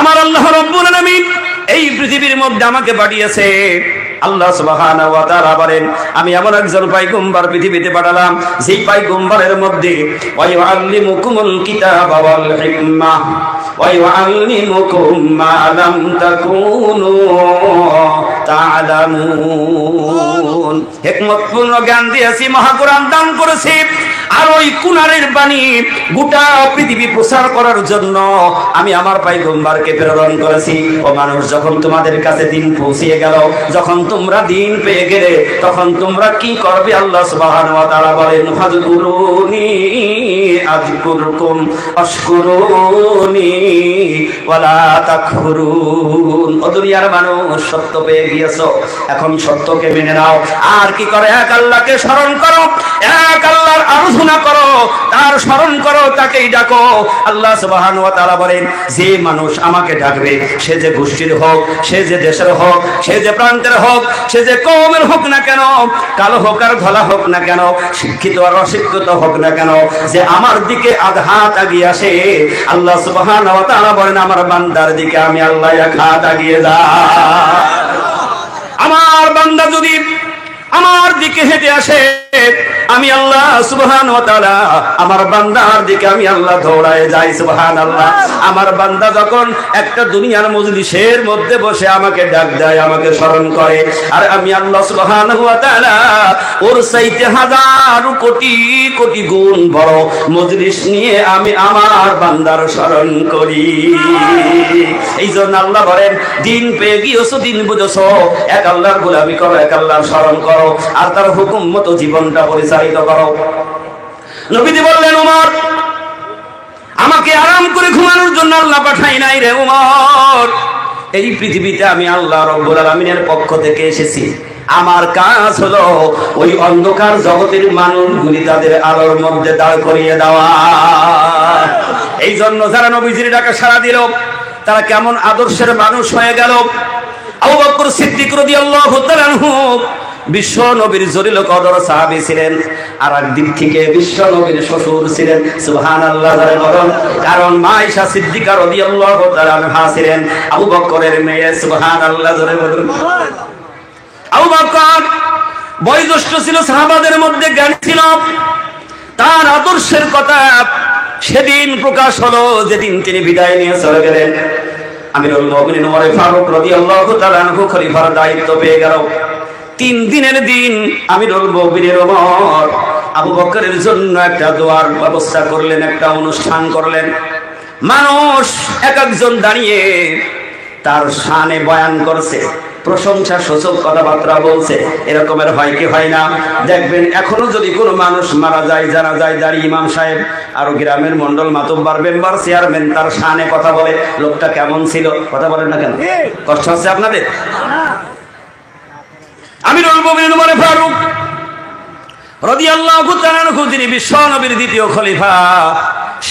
আমার আল্লাহ রাব্বুল আলামিন এই পৃথিবীর মধ্যে আমাকে পাঠিয়েছে। আল্লাহ সুবহানাহু ওয়া তাআলা বলেন, আমি এমন একজন পয়গম্বর পৃথিবীতে পাঠালাম, যেই পয়গম্বরের মধ্যে ওয়া ইউআল্লিমুকুমুল কিতাবা ওয়াল হিকমাহ ওয়া ইউআল্লিমুকুম মা লাম তাকুনু তা'লামুন। হিকমতপূর্ণ জ্ঞান দিয়েছি, মহাকুরআন দান করেছি। আর ওই কুরআনের বাণী গোটা পৃথিবী প্রচার করার জন্য আমি আমার পয়গম্বরকে প্রেরণ করেছি। ও মানুষ, যখন তোমাদের কাছে দিন পৌঁছিয়ে গেল, যখন তোমরা দিন পেয়ে গেলে, তখন তোমরা কি করবে? আল্লাহ সুবহানাহু ওয়া তাআলা বলেন, ফাযকুরুনি আযকুরকুম আশকুরুনি ওয়ালা তাকফুরুন। ও দুনিয়ার মানুষ, সত্য পেয়ে গিয়েছো, এখন সত্যকে মেনে নাও। আর কি করে? এক আল্লাহকে স্মরণ করো, এক আল্লাহর আরাধনা করো, তার স্মরণ করো, তাকেই ডাকো। আল্লাহ সুবহানাহু ওয়া তাআলা বলেন, যে মানুষ আমাকে ডাকবে, সে যে গোষ্ঠীর হোক, সে যে দেশের হোক, সে যে প্রান্তের হোক, সে যে কওমের হোক না কেন, কালো হোক আর ধলা হোক না কেন, শিক্ষিত আর অশিক্ষিত হোক না কেন, যে আমার দিকে আঘাত আগিয়ে আসে, আল্লাহ সুবহানাহু ওয়া তাআলা বলেন, আমার বান্দার দিকে আমি আল্লাহ এক হাত আগিয়ে যাই। আমার বান্দা যদি আমার দিকে হেঁটে আসে, আমি আল্লাহ সুবহানাহু ওয়া তাআলা আমার বান্দার দিকে আমি আল্লাহ দৌড়ায় যাই। সুবহানাল্লাহ। আমার বান্দা যখন একটা দুনিয়ার মজলিসের মধ্যে বসে আমাকে ডাক দেয়, আমাকে স্মরণ করে, আর আমি আল্লাহ সুবহানাহু ওয়া তাআলা ওর চাইতে হাজার কোটি কোটি গুণ বড় মজলিস নিয়ে আমি আমার বান্দার স্মরণ করি। এই জন্য আল্লাহ বলেন, দিন পেয়ে গিয়েছো, দিন বুঝেছো, এক আল্লাহর গোলামি করো, এক আল্লাহর স্মরণ করো, আর তার হুকুম মতো জীবনটা পরিচালিত করো। নবীজি বললেন, ওমর, আমাকে আরাম করে ঘুমানোর জন্য আল্লাহ পাঠাই নাই রে ওমর। এই পৃথিবীতে আমি আল্লাহ রাব্বুল আলামিনের পক্ষ থেকে এসেছি। আমার কাজ হলো ওই অন্ধকার জগতের মানুষগুলি তাদের আলোর মধ্যে দাঁড় করিয়ে দেওয়া। এই জন্য যারা নবীজির ডাকে সাড়া দিল, তারা কেমন আদর্শের মানুষ হয়ে গেল। আবু বকর সিদ্দিক রাদিয়াল্লাহু তাআলা আনহু বিশ্ব নবীর জলিল কদর সাহাবী ছিলেন, আর একদিক থেকে বিশ্ব নবীর শ্বশুর ছিলেন। সুবহানাল্লাহ বলুন। কারণ মা আয়েশা সিদ্দিকা রাদিয়াল্লাহু তাআলা আনহা ছিলেন আবু বকরের মেয়ে। সুবহানাল্লাহ বলুন। আবু বকর বয়োজ্যেষ্ঠ ছিল, সাহাবাদের মধ্যে জ্ঞানী ছিল। তার আদর্শের কথা সেদিন প্রকাশ হলো যেদিন তিনি বিদায় নিয়ে চলে গেলেন। আমিরুল মুমিনিন ওমর ফারুক রাদিয়াল্লাহু তাআলা আনহু খলিফার দায়িত্ব পেয়ে গেল। 3 দিনের দিন আমিরুল মুমিনিন ওমর আবু বকরের জন্য একটা দোয়ার ব্যবস্থা করলেন, একটা অনুষ্ঠান করলেন। মানুষ এক একজন দাঁড়িয়ে তার শানে বয়ান করছে, প্রশংসা সূচক কথাবার্তা বলছে। এরকমের হয় কি হয় না? দেখবেন এখনো যদি কোনো মানুষ মারা যায়, জানা যায়, দাঁড়িয়ে ইমাম সাহেব আর গ্রামের মন্ডল মাতব্বার মেম্বার চেয়ারম্যান তার শানে কথা বলে, লোকটা কেমন ছিল। কথা বলেন না কেন? কষ্ট হচ্ছে আপনাদের? আমিরুল মুমিনিন ওমর ফারুক রাদিয়াল্লাহু তাআলা আনহু, যিনি বিশ্ব নবীর দ্বিতীয় খলিফা,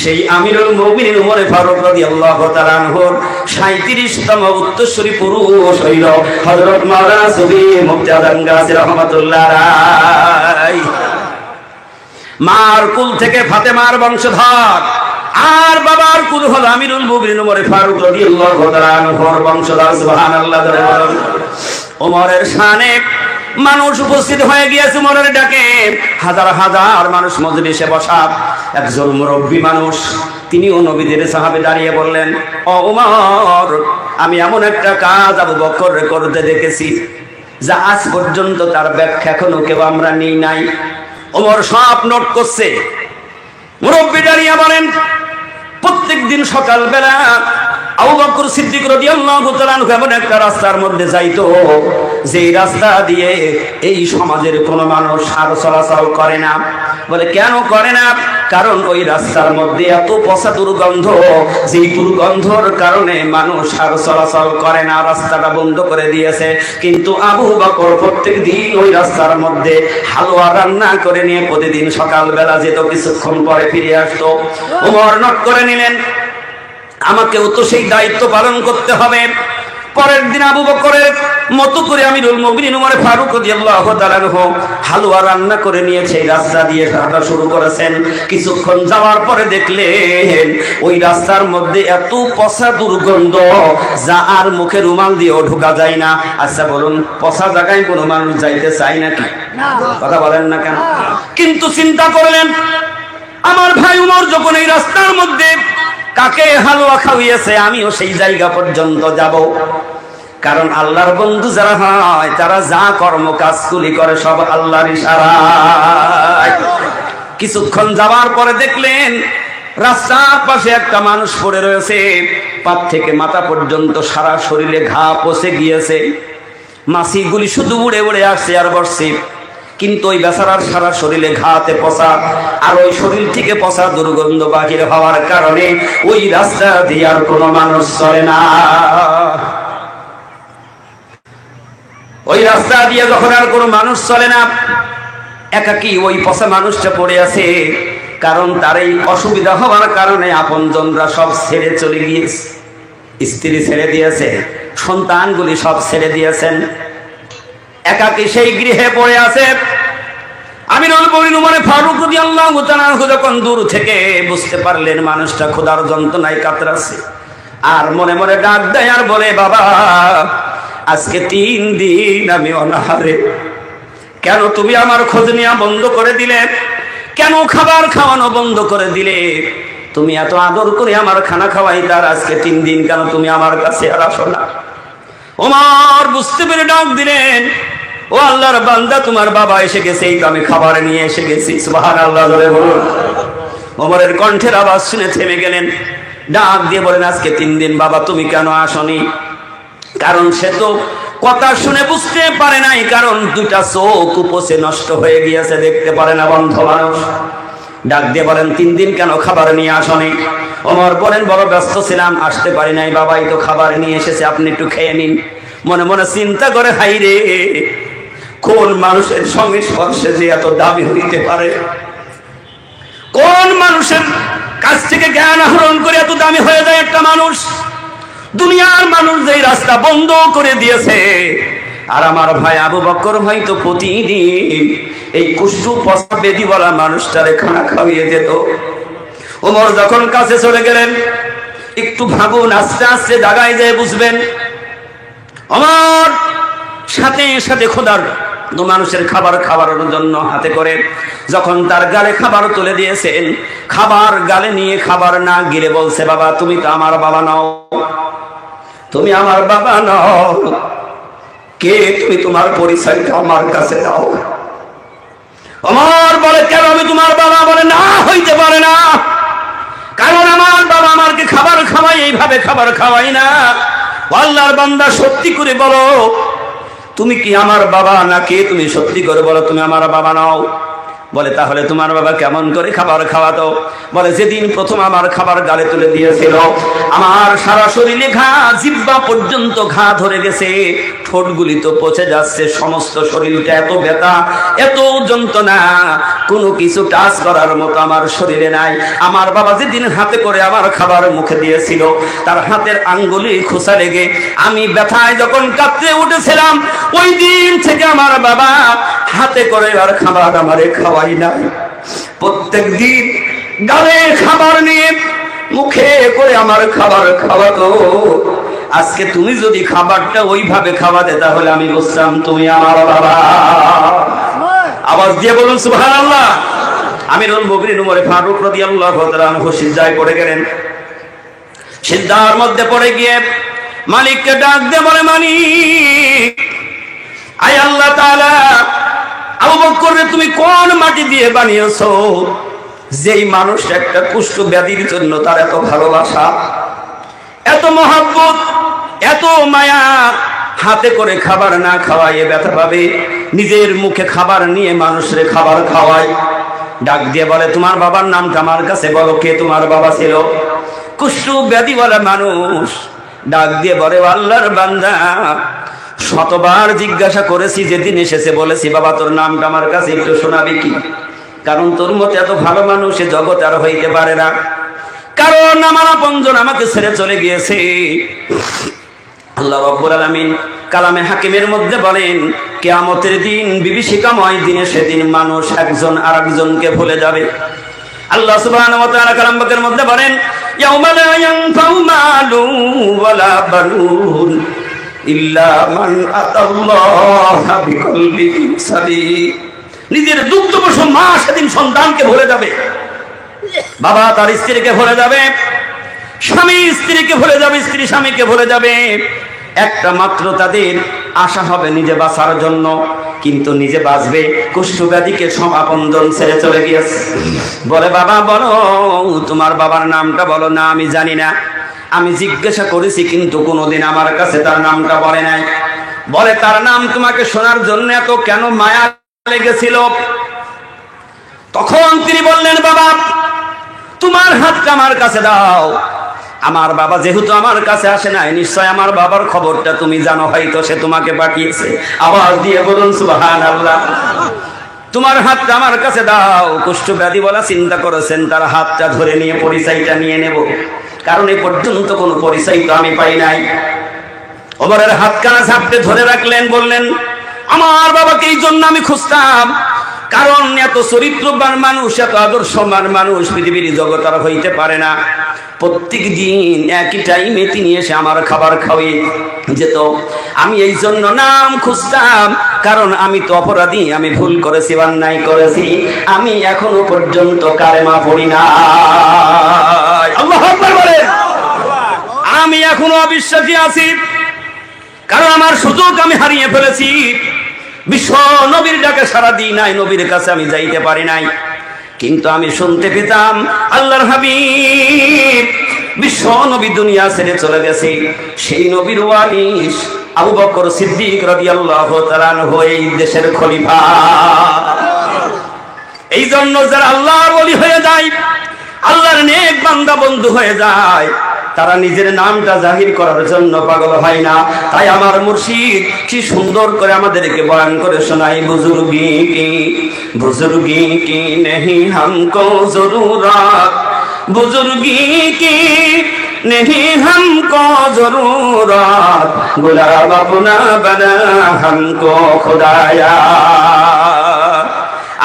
সেই আমিরুল মুমিনিন ওমর ফারুক রাদিয়াল্লাহু তাআলা আনহুর 37তম উত্তরসূরি পুরুষ হইল হযরত মাওলানা সুফি মুফতি আজম গাজী রাহমাতুল্লাহ আলাইহি। মার কুল থেকে ফাতেমার বংশধর, আর বাবার কুল হলো আমিরুল মুমিনিন ওমর ফারুক রাদিয়াল্লাহু তাআলা আনহুর বংশধর। সুবহানাল্লাহ। ওমরের শানে মানুষ উপস্থিত হয়ে গিয়েছে ওমরের ডাকে, হাজার হাজার মানুষ মজলিসে বসা। একজন মুরব্বী মানুষ, তিনিও নবীদের সাহাবে দাঁড়িয়ে বললেন, ও ওমর, আমি এমন একটা কাজ আবু বকর করতে দেখেছি যা আজ পর্যন্ত তার ব্যাখ্যা এখনো কেউ আমরা নিই নাই। ওমর সব নোট করছে। মুরব্বী দাঁড়িয়ে বলেন, প্রত্যেক দিন সকালবেলা আবু বকর সিদ্দিক রাদিয়াল্লাহু তাআলা আনহু এমন একটা রাস্তার মধ্যে যাইতো, যেই রাস্তা দিয়ে এই সমাজের কোনো মানুষ আর চলাচল করে না। বলে কেন করে না? কারণ ওই রাস্তার মধ্যে এত পচা দুর্গন্ধ, যেই দুর্গন্ধর কারণে মানুষ আর চলাচল করে না, রাস্তাটা বন্ধ করে দিয়েছে। কিন্তু আবু বকর প্রত্যেক দিন ওই রাস্তার মধ্যে হালুয়া রান্না করে নিয়ে প্রতিদিন সকালবেলা যেত, কিছুক্ষণ পরে ফিরে আসতো। ওমর নোট করে নিলেন, আমাকেও তো সেই দায়িত্ব পালন করতে হবে। পরের দিন আবু বকরের মতো করে আমিরুল মুমিনিন ওমর ফারুক রাদিয়াল্লাহু তাআলা আনহু হালুয়া রান্না করে নিয়ে সেই রাস্তা দিয়ে হাঁটা শুরু করেছেন। কিছুক্ষণ যাওয়ার পরে দেখলেন ওই রাস্তার মধ্যে এত পচা দুর্গন্ধ যা আর মুখে রুমাল দিয়েও ঢোকা যায় না। আচ্ছা বলুন, পচা জায়গায় কোনো মানুষ যাইতে চায় নাকি? কথা বলেন না কেন? কিন্তু চিন্তা করলেন, আমার ভাই ওমর যখন এই রাস্তার মধ্যে কাকে হালুয়া খাওয়িয়েছে, আমিও সেই জায়গা পর্যন্ত যাব। কারণ আল্লাহর বন্ধু যারা হয় তারা যা কর্ম কাজ কুলি করে সব আল্লাহর ইশারায়। কিছুক্ষণ যাওয়ার পরে দেখলেন রাস্তার পাশে একটা মানুষ পড়ে রয়েছে, পা থেকে মাথা পর্যন্ত সারা শরীরে ঘা পচে গিয়েছে, মাছিগুলি শুধু উড়ে উড়ে আসছে আর বসছে। কিন্তু ওই বেচারার সারা শরীরে ঘাতে পচা, আর ওই শরীর থেকে পচা দুর্গন্ধ বাহির হওয়ার কারণে ওই রাস্তা দিয়ে আর কোনো মানুষ চলে না। ওই রাস্তা দিয়ে যখন আর কোনো মানুষ চলে না, একাকী ওই পচা মানুষটা পড়ে আছে। কারণ তার এই অসুবিধা হওয়ার কারণে আপনজনরা সব ছেড়ে চলে গিয়েছে, স্ত্রী ছেড়ে দিয়েছে, সন্তানগুলি সব ছেড়ে দিয়েছেন, একাকী সেই গৃহে পড়ে আছে। আমিরুল মুমিনিন ওমর ফারুক রাদিয়াল্লাহু তাআলা আনহু যখন দূর থেকে বুঝতে পারলেন মানুষটা ক্ষুধার যন্ত্রণায় কাতরাচ্ছে, আর মনে মনে ডাক দেয় আর বলে, বাবা আজকে 3 দিন আমি অনাহারে, কেন তুমি আমার খোঁজ নেওয়া বন্ধ করে দিলে? কেন খাবার খাওয়ানো বন্ধ করে দিলে? তুমি এত আদর করে আমার খানা খাওয়াই, তার আজকে 3 দিন কেন তুমি আমার কাছে আর আসো না? ওমর বুঝতে পেরে ডাক দিলেন, ও আল্লাহর বান্দা, তোমার বাবা এসে গেছে, এই তো আমি খাবার নিয়ে এসে গেছি। সুবহানাল্লাহ বলে বলুন। ওমরের কণ্ঠের আওয়াজ শুনে থেমে গেলেন, ডাক দিয়ে বলেন, আজকে 3 দিন বাবা তুমি কেন আসনি? কারণ সে তো কথা শুনে বুঝতে পারে নাই, কারণ 2টা চোখ উপসে নষ্ট হয়ে গিয়েছে, দেখতে পারে না, বন্ধ মানুষ। ডাক দিয়ে বলেন, 3 দিন কেন খাবার নিয়ে আসনি? ওমর বলেন, বড় ব্যস্ত ছিলাম, আসতে পারি নাই, বাবাই তো খাবার নিয়ে এসেছে, আপনি একটু খেয়ে নিন। মনে মনে চিন্তা করে, হাই রে, কোন মানুষের সংস্পর্শে যে এত দামি হইতে পারে? কোন মানুষের কাছ থেকে জ্ঞান আহরণ করে এত দামি হয়ে যায় একটা মানুষ? দুনিয়ার মানুষ যেই রাস্তা বন্ধ করে দিয়েছে, আর আমার ভাই আবু বকর ভাই তো প্রতিদিন এই কুষ্ঠু পচা বেদিওয়ালা মানুষটারে খানা খাওয়িয়ে যেত। ওমর যখন কাছে চলে গেলেন, একটু ভাবুন, আস্তে আস্তে জায়গায় যেয়ে বুঝবেন। ওমর সাথে সাথে খোদার মানুষের খাবার খাওয়ার জন্য হাতে করে যখন তার গালে খাবার তুলে দিয়েছেন, খাবার গালে নিয়ে খাবার না গিলে বলছে, বাবা তুমি তো আমার বাবা নও, তুমি আমার বাবা নও, কে তুমি? তোমার পরিচয়টা আমার কাছে দাও। ওমর বলে, কেন আমি তোমার বাবা? বলে, না, হইতে পারে না, কারণ আমার বাবা আমাকে খাবার খাওয়াই, এইভাবে খাবার খাওয়াই না। আল্লাহর বান্দা সত্যি করে বলো, তুমি কি আমার বাবা নাকি? তুমি সত্যি করে বলো তুমি আমার বাবা নাও। বলে তাহলে তোমার বাবা কেমন করে খাবার খাওয়াতো? বলে যেদিন প্রথম আমার খাবার গালে তুলে দিয়েছিল আমার সারা শরীরে ঘা, জিহ্বা পর্যন্ত ঘা ধরে গেছে, ঠোঁটগুলি তো পচে যাচ্ছে, সমস্ত শরীরটা এত ব্যথা, এত যন্ত্রণা, কোনো কিছু টাচ করার মতো আমার শরীরে নাই। আমার বাবা যেদিন হাতে করে আমার খাবার মুখে দিয়েছিল তার হাতের আঙ্গুলি খোঁচা লেগে আমি ব্যথায় যখন কাঁপতে উঠেছিলাম, ওই দিন থেকে আমার বাবা হাতে করে আর খাবার আমারে খাওয়াই নাই। প্রত্যেক দিন গালে খাবার নিয়ে মুখে করে আমার খাবার খাওয়াতো। আজকে তুমি যদি খাবারটা ওইভাবে খাওয়াতে তাহলে আমি বুঝতাম তুমি আমার বাবা। আওয়াজ দিয়ে বলুন সুবহানাল্লাহ। আমিরুল মুমিনিন ওমর ফারুক রাদিয়াল্লাহু তাআলা আনহু সিজদায় পড়ে গেলেন। সিজদার মধ্যে পড়ে গিয়ে মালিককে ডাক দিয়ে বলে, মালিক, আয় আল্লাহ তাআলা, আবু বকরকে তুমি কোন মাটি দিয়ে বানিয়েছো যেই মানুষ একটা কুষ্ঠ ব্যাধির জন্য তার এত ভালোবাসা, এত মহব্বত, এত মায়া, হাতে করে খাবার না খাওয়াইয়ে ব্যথা পাবে, নিজের মুখে খাবার নিয়ে মানুষের খাবার খাওয়ায়। ডাক দিয়ে বলে তোমার বাবার নামটা আমার কাছে বলো, কে তোমার বাবা ছিল? কুষ্ঠ ব্যাধিওয়ালা মানুষ ডাক দিয়ে বলে, আল্লাহর বান্দা, শতবার জিজ্ঞাসা করেছি, যেদিন এসেছে বলেছি বাবা তোর নামটা আমার কাছে একটু শোনাবি কি? কারণ তোর মতো এত ভালো মানুষ এ জগৎ আর হইতে পারে না, কারণ আমার আপনজন আমাকে ছেড়ে চলে গিয়েছে। আল্লাহ রাব্বুল আলামিন কালামে হাকিমের মধ্যে বলেন, কিয়ামতের দিন বিভীষিকাময় দিনে সেদিন মানুষ একজন আরেকজনকে ভুলে যাবে। আল্লাহ সুবহানাহু ওয়া তাআলা কালাম পাকের মধ্যে বলেন, ইয়াউমা লা ইয়ানফাউ মালুন ওয়ালা বানুন ইল্লা মান আতাল্লাহা বিকলবিন সালিম। নিজের দুগ্ধপোষ্য মা সেদিন সন্তানকে ভুলে যাবে, বাবা তার স্ত্রীকে ভুলে যাবে, স্বামী স্ত্রীকে ভুলে যাবে, স্ত্রী স্বামীকে ভুলে যাবে। একটা মাত্র তাদের আশা হবে নিজে বাঁচার জন্য, কিন্তু নিজে বাঁচবে কুষ্ঠব্যাধিকে সমাপনজন ছেড়ে চলে গিয়েছে। বলে বাবা বলো তোমার বাবার নামটা বলো। না আমি জানি না, আমি জিজ্ঞাসা করেছি কিন্তু কোনোদিন আমার কাছে তার নামটা বলে নাই। বলে তার নাম তোমাকে শোনার জন্য এত কেন মায়া লেগেছিল? তখন তিনি বললেন, বাবা তোমার হাতটা আমার কাছে দাও। আমার বাবা যেহেতু আমার কাছে আসে নাই, নিশ্চয় আমার বাবার খবরটা তুমি জানো, হয়তো সে তোমাকে পাঠিয়েছে। আওয়াজ দিয়ে বলুন সুবহানাল্লাহ। তোমার হাতটা আমার কাছে দাও। কুষ্ঠব্যাধি বলা চিন্তা করেছেন তার হাতটা ধরে নিয়ে পরিচয়টা নিয়ে নেব, কারণ এ পর্যন্ত কোনো পরিচয় তো আমি পাই নাই। ওমরের হাতখানা ঝাপটে ধরে রাখলেন, বললেন আমার বাবাকে এই জন্য আমি খুঁজতাম, কারণ এত চরিত্রবান মানুষ, এত আদর্শবান মানুষ পৃথিবীর জগৎ আর হইতে পারে না। প্রত্যেক দিন একই টাইমে তিনি এসে আমার খাবার খাওয়িয়ে যেত। আমি এই জন্য নাম খুঁজতাম, কারণ আমি তো অপরাধী, আমি ভুল করেছি, অন্যায় করেছি, আমি এখনো পর্যন্ত কালেমা পড়ি না। আল্লাহু আকবার বলেন। আমি এখনো অবিশ্বাসী আছি, কারণ আমার সুযোগ আমি হারিয়ে ফেলেছি। বিশ্ব নবীর ডাকে সারা দিই নাই, নবীর কাছে আমি যাইতে পারি নাই, কিন্তু আমি শুনতে পেতাম আল্লাহর হাবিব বিশ্ব নবী দুনিয়া ছেড়ে চলে গেছে। সেই নবীর ওয়ারিস আবু বকর সিদ্দিক রাদিয়াল্লাহু তাআলা আনহু এই দেশের খলিফা। এই জন্য যারা আল্লাহর ওলি হয়ে যায়, আল্লাহর নেক বান্দা বন্ধু হয়ে যায়, তারা নিজের নামটা জাহির করার জন্য পাগল হয় না। তাই আমার মুর্শিদ কি সুন্দর করে আমাদেরকে বয়ান করে শোনাই, বুজুর্গি কি নেহি হামকো জরুরত, বুজুর্গি কি নেহি হামকো জরুরত, গুলাব আপনা বনা হামকো খুদায়া।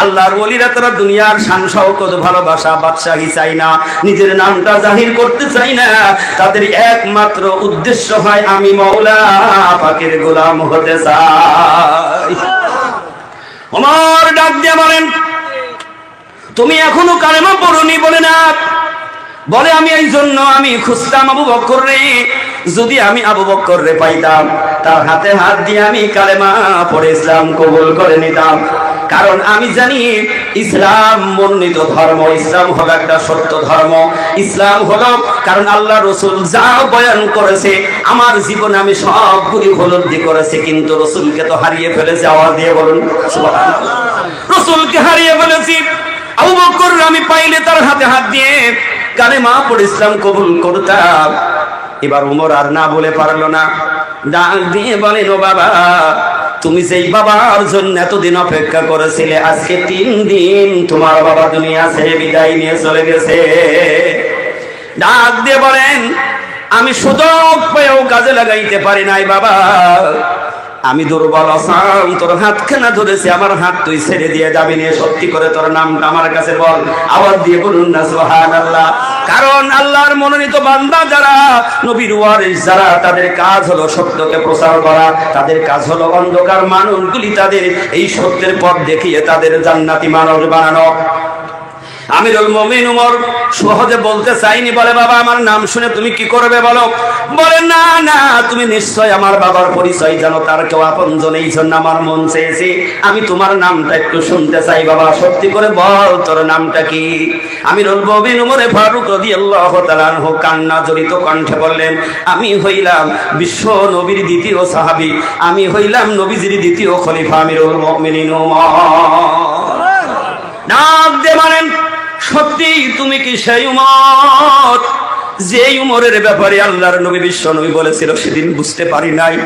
আল্লাহর ওলিরা তারা দুনিয়ার শান শওকত, ভালোবাসা, বাদশাহী চাই না, নিজের নামটা জাহির করতে চাই না। তাদের একমাত্র উদ্দেশ্য হয় আমি মাওলা পাকের গোলাম হতে চাই। ওমর ডাক দিয়ে বলেন, তুমি এখনো কালেমা পড়োনি? বলে না। বলে আমি এই জন্য আমি খুঁজতাম আবু বকর রে, যদি আমি আবু বকর রে পাইতাম তার হাতে হাত দিয়ে আমি কালেমা পড়ে ইসলাম কবুল করে নিতাম। কারণ আমি জানি ইসলাম মনোনীত ধর্ম, ইসলাম হলো একটা সত্য ধর্ম। ইসলাম হলো, কারণ আল্লাহ রসুল যা বয়ান করেছে আমার জীবনে আমি সবগুলি উপলব্ধি করেছি, কিন্তু রসুলকে তো হারিয়ে ফেলেছে। আওয়াজ দিয়ে বলুন সুবহানাল্লাহ। রসুলকে ইজ্জতকে হারিয়ে ফেলেছি। আবু বকর আমি পাইলে তার হাতে হাত দিয়ে কালেমা পড়ে ইসলাম কবুল করতাম। এবার উমর আর না বলে পারলো না, ডাক দিয়ে বলেন, ও বাবা, তুমি যেই বাবার জন্য এতদিন অপেক্ষা করেছিলে, আজকে 3 দিন তোমার বাবা দুনিয়া ছেড়ে বিদায় নিয়ে চলে গেছে। ডাক দিয়ে বলেন, আমি সুযোগ পেয়েও কাজে লাগাইতে পারি নাই বাবা, আমি দুর্বল আসাম, তোর হাতখানা ধরেছি, আমার হাত তুই ছেড়ে দিয়ে যাবি না, সত্যি করে তোর নামটা আমার কাছে বল। আওয়াজ দিয়ে বলুন না সুবহানাল্লাহ। কারণ আল্লাহর মনোনীত বান্দা যারা, নবীর ওয়ারিস যারা, তাদের কাজ হলো সত্যকে প্রচার করা, তাদের কাজ হলো অন্ধকার মানুষগুলি তাদের এই সত্যের পথ দেখিয়ে তাদের জান্নাতি মানুষ বানানো। আমিরুল মুমিনিন উমর সহজে বলতে চাইনি, বলে বাবা আমার নাম শুনে তুমি কি করবে বলো? বলে না না, তুমি নিশ্চয় আমার বাবার পরিচয় জানো, তার কেউ আপনজন, এই জন্য আমার মন চেয়েছে আমি তোমার নামটা একটু শুনতে চাই। বাবা সত্যি করে বল তোর নামটা কি? আমিরুল মুমিনিন উমরে ফারুক রাদিয়াল্লাহু তাআলা আনহু কান্না জড়িত কণ্ঠে বললেন, আমি হইলাম বিশ্ব নবীর দ্বিতীয় সাহাবী, আমি হইলাম নবীজির দ্বিতীয় খলিফা আমিরুল মুমিনিন উমর। নাম দিয়ে মানেন, সত্যি তুমি কি সেই উমর যে উমরের ব্যাপারে আল্লাহর নবী বিশ্ব নবী বলেছিল সেদিন বুঝতে পারি নাই?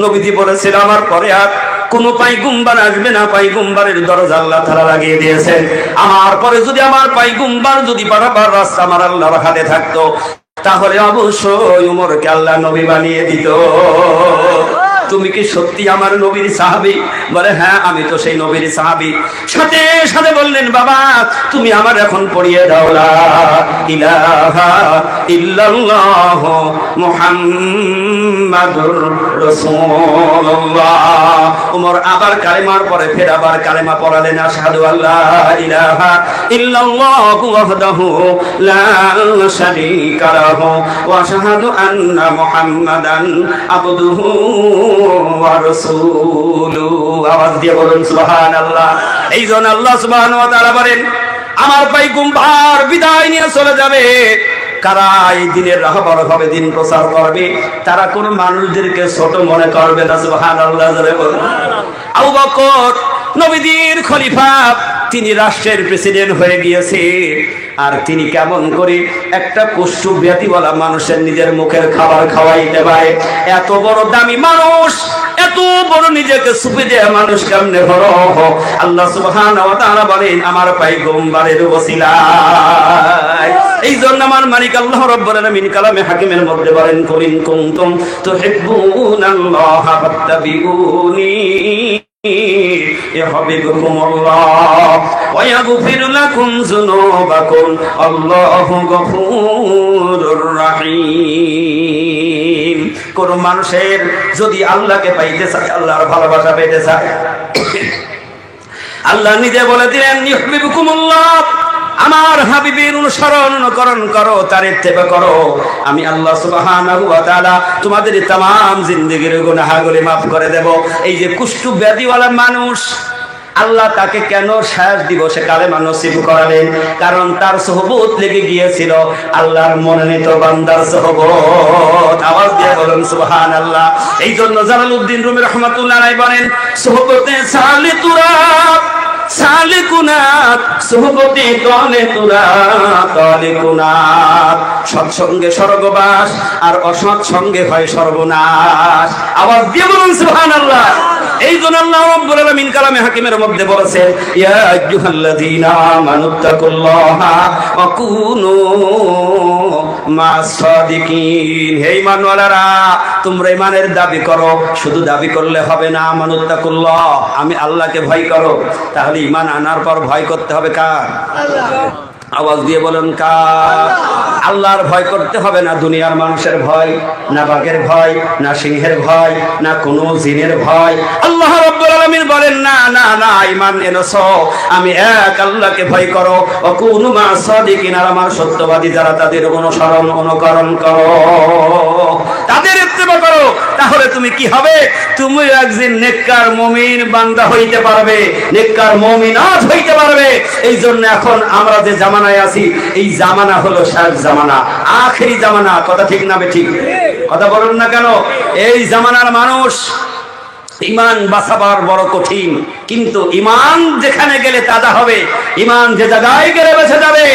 নবীজি বলেছিল আমার পরে আর কোন পাইগুম্বার আসবে না, পাইগুম্বারের দরজা আল্লাহ তাআলা লাগিয়ে দিয়েছেন। আমার পরে যদি আমার পাইগুম্বার যদি বারবার রাস্তা আমার আল্লাহর হাতে থাকতো, তাহলে অবশ্যই উমরকে আল্লাহ নবী বানিয়ে দিত। তুমি কি সত্যি আমার নবীর সাহাবী? বলে হ্যাঁ, আমি তো সেই নবীর সাহাবী। সাথে সাথে বললেন, বাবা তুমি আমার এখন পড়িয়ে দাও লা ইলাহা ইল্লাল্লাহ মুহাম্মাদুর রাসূলুল্লাহ। ওমর আবার কালেমার পরে ফের আবার কালেমা পড়ালেন, আশহাদু আল্লা ইলাহা ইল্লাল্লাহু ওয়াহদাহু লা শারীকা লাহু ওয়া আশহাদু আন্না মুহাম্মাদান আবদুহু ওয়া রাসূলুহু। আওয়াজ দিয়ে বলুন সুবহানাল্লাহ। এই জন্য আল্লাহ সুবহানাহু ওয়া তাআলা বলেন, আমার পয়গম্বর বিদায় নিয়ে চলে যাবে, কারা এই দিনের রাহবার হবে, দিন প্রচার করবে, তারা কোন মানুষদেরকে ছোট মনে করবে না। সুবহানাল্লাহ। আবু বকর নবীদের খলিফা, তিনি রাষ্ট্রের প্রেসিডেন্ট হয়ে গিয়েছে, আর তিনি কেমন করে একটা কুষ্ঠ ব্যাধিওয়ালা মানুষের নিজের মুখের খাবার খাওয়াইতে পারে? এত বড় দামি মানুষ, এত বড় নিজেকে সুপে দেয়া মানুষ কেমনে বড়? আল্লাহ সুবহানাহু ওয়া তাআলা বলেন, আমার পয়গম্বরের ওসিলায়। এই জন্য আমার মালিক আল্লাহ রাব্বুল আলামিন কালামে হাকিমের মধ্যে বলেন, কুলিন কুনতুম তুহিব্বুনাল্লাহা ফাত্তাবিউনি ইউহিব্বুকুমুল্লাহ ওয়া ইয়াগফির লাকুম যুনুবাকুম আল্লাহু গফুরুর রহিম। কোন মানুষের যদি আল্লাহকে পাইতে চায়, আল্লাহর ভালোবাসা পেতে চায়, আল্লাহ নিজে বলে দিলেন ইউহিব্বুকুমুল্লাহ, আমার হাবিবের অনুকরণ করো, তার ইত্তেবা করো, আমি আল্লাহ সুবহানাহু ওয়া তাআলা তোমাদের तमाम জিন্দেগীর গুনাহগুলি maaf করে দেব। এই যে কুষ্ঠ ব্যাধিওয়ালা মানুষ, আল্লাহ তাকে কেন সাহায্য দিবসে কালেমা নসিব করালেন? কারণ তার সোহবত লেগে গিয়েছিল আল্লাহর মনোনীত বান্দার সোহবত। আওয়াজ দিয়ে বলুন সুবহানাল্লাহ। এই জন্য জালালউদ্দিন রুমি রাহমাতুল্লাহ আলাইহি বলেন, সোহবতে সালিতুরা সালিকুনাত, সোহবতে তলে তুরা তালিকুনাত। সৎসঙ্গে স্বর্গবাস, আর অসৎ সঙ্গে হয় সর্বনাশ। আওয়াজ দিয়ে বলুন সুবহানাল্লাহ। এই জন্য আল্লাহ রাব্বুল আলামিন কালামে হাকিমের মধ্যে বলেছেন, ইয়া আইয়ুহাল্লাযীনা আমানুত্তাকুল্লাহা ওয়া কুনু মা'আস সাদিকিন। হে ঈমানওয়ালারা, তোমরা ঈমানের দাবি করো, শুধু দাবি করলে হবে না, আমানুত্তাকুল্লাহ, আমি আল্লাহকে ভয় করো। তাহলে ঈমান আনার পর ভয় করতে হবে কার? আল্লাহ। আওয়াজ দিয়ে বলুন কার? আল্লাহর ভয় করতে হবে না দুনিয়ার মানুষের ভয়, না বাঘের ভয়, না সিংহের ভয়, না কোনো জিনের ভয়। আল্লাহ রাব্বুল আলামিন বলেন, না না না, ঈমান এনেছো, আমি এক আল্লাহকে ভয় করো। ওয়া কুনু মা'আস সাদিকিন, আর আমার সত্যবাদী যারা, তাদের অনুসরণ অনুকরণ করো, তাদের ইত্তেবা করো। তাহলে তুমি কি হবে? তুমি একজন নেককার মুমিন বান্দা হইতে পারবে, নেককার মুমিনাত হইতে পারবে। এই জন্য এখন আমরা যে জামানায় আছি, এই জামানা হলো শেষ জামানা, আখেরি জামানা। কথা ঠিক না বে ঠিক? কথা বলুন না কেন? এই জামানার মানুষ ইমান বাঁচাবার বড় কঠিন, কিন্তু ইমান যেখানে গেলে তাজা হবে, ইমান যে জায়গায় গেলে বেঁচে যাবে,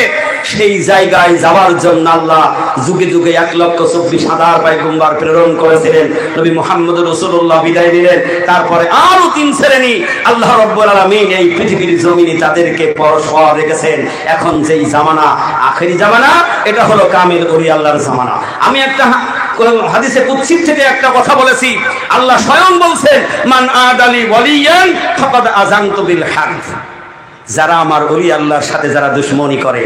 সেই জায়গায় যাওয়ার জন্য আল্লাহ যুগে যুগে 1,24,000 পয়গম্বর প্রেরণ করেছিলেন। নবী মুহাম্মদ রাসূলুল্লাহ বিদায় দিলেন, তারপরে আরো 3 শ্রেণী আল্লাহ রাব্বুল আলামিন এই পৃথিবীর জমিনে তাদেরকে পরস্পর রেখেছেন। এখন যেই জামানা আখেরি জামানা, এটা হলো কামিল ওলি আল্লাহর জামানা। আমি একটা হাদিসে কুদসি থেকে একটা কথা বলেছি, আল্লাহ স্বয়ং বলছেন, মান আদালি ওয়ালিয়ান ফাকাদ আযানতু বিল হারব। যারা আমার ওলি আল্লাহর সাথে যারা দুশমনি করে,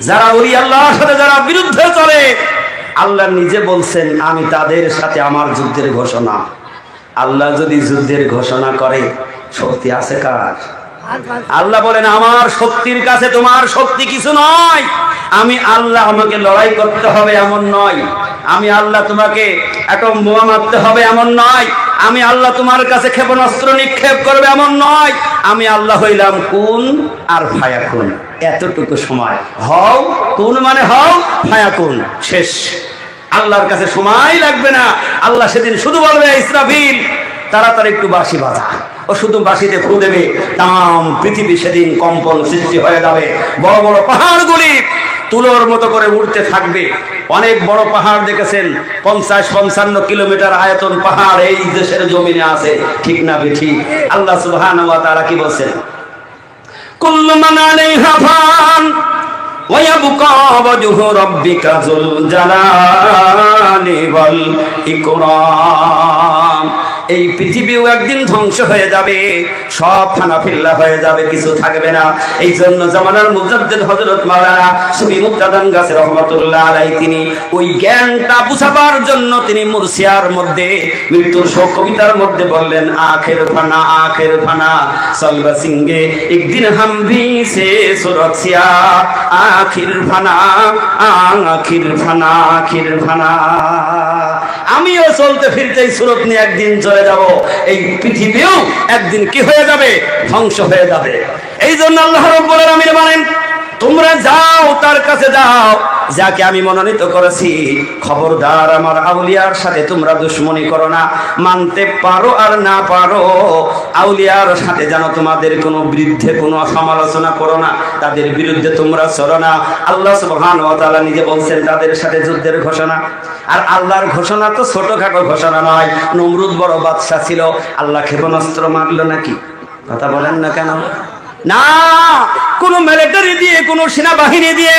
যারা ওলি আল্লাহর সাথে যারা বিরুদ্ধে চলে, আল্লাহ নিজে বলছেন আমি তাদের সাথে আমার যুদ্ধের ঘোষণা। আল্লাহ যদি যুদ্ধের ঘোষণা করে, শক্তি আছে কার? আল্লাহ বলেন আমার শক্তির কাছে তোমার শক্তি কিছু নয়। আমি আল্লাহ, আমাকে লড়াই করতে হবে এমন নয়। আমি আল্লাহ তোমাকে অ্যাটম বোমা মারতে হবে এমন নয়। আমি আল্লাহ তোমার কাছে ক্ষেপণাস্ত্র নিক্ষেপ করবে এমন নয়। আমি আল্লাহ হইলাম কুন আর ফায়াকুন, এতটুকু সময় হও, কুন মানে হও, ফায়াকুন শেষ। আল্লাহর কাছে সময় লাগবে না। আল্লাহ সেদিন শুধু বলবে ইসরাফিল তাড়াতাড়ি একটু বাঁশি বাজা, ও শুধু বাঁশিতে ফু দেবে, তাম পৃথিবী সেদিন কম্পন সৃষ্টি হয়ে যাবে। বড় বড় পাহাড়গুলি তুলোর মতো করে উঠতে থাকবে। অনেক বড় পাহাড় দেখেছেন, 50-55 কিলোমিটার আয়তন পাহাড় এই দেশের জমিনে আছে, ঠিক না বেঠিক? আল্লাহ সুবহানাহু ওয়া তাআলা কি বলেন? কুল্লু মান আলাইহা ফান ওয়া ইয়াবকা ওয়াজহু রাব্বিকা যুল জালালি ওয়াল ইকরাম। এই পৃথিবীও একদিন ধ্বংস হয়ে যাবে, সব ফানাফিল্লা হয়ে যাবে, কিছু থাকবে না। এই জন্য জামানার মুজাদ্দিদ হযরত মাওলানা সুফি মুক্তাদান গাছী রহমাতুল্লাহ আলাইহি তিনি ওই জ্ঞানটা বুঝাবার জন্য তিনি মুরসিয়ার মধ্যে মৃত্যুর শোক কবিতার মধ্যে বললেন, আখের ফানা সলবা সিংহে একদিন হাম ভি সে সুরক্ষিয়া আখির ফানা আখির ফানা। আমিও চলতে ফিরতে এই সুরত নিয়ে একদিন চলে যাব। এই পৃথিবীও একদিন কি হয়ে যাবে? ধ্বংস হয়ে যাবে। এই জন্য আল্লাহ রাব্বুল আলামিন বলেন, তোমরা যাও, তার কাছে যাও যাকে আমি মনোনীত করেছি। খবরদার আমার আউলিয়ার সাথে তোমরা দুশমনি করো না। মানতে পারো আর না পারো, আউলিয়ার সাথে যেন তোমাদের কোনো বিরুদ্ধে কোনো সমালোচনা করো না, তাদের বিরুদ্ধে তোমরা চলো না। আল্লাহ সুবহানাহু ওয়া তাআলা নিজে বলছেন তাদের সাথে যুদ্ধের ঘোষণা। আর আল্লাহর ঘোষণা তো ছোটখাটো ঘোষণা নয়। নমরুদ বড় বাদশা ছিল, আল্লাহ ক্ষেপণাস্ত্র মারলো নাকি? কথা বলেন না কেন? না, কোন মিলিটারি দিয়ে, কোন সেনাবাহিনী দিয়ে,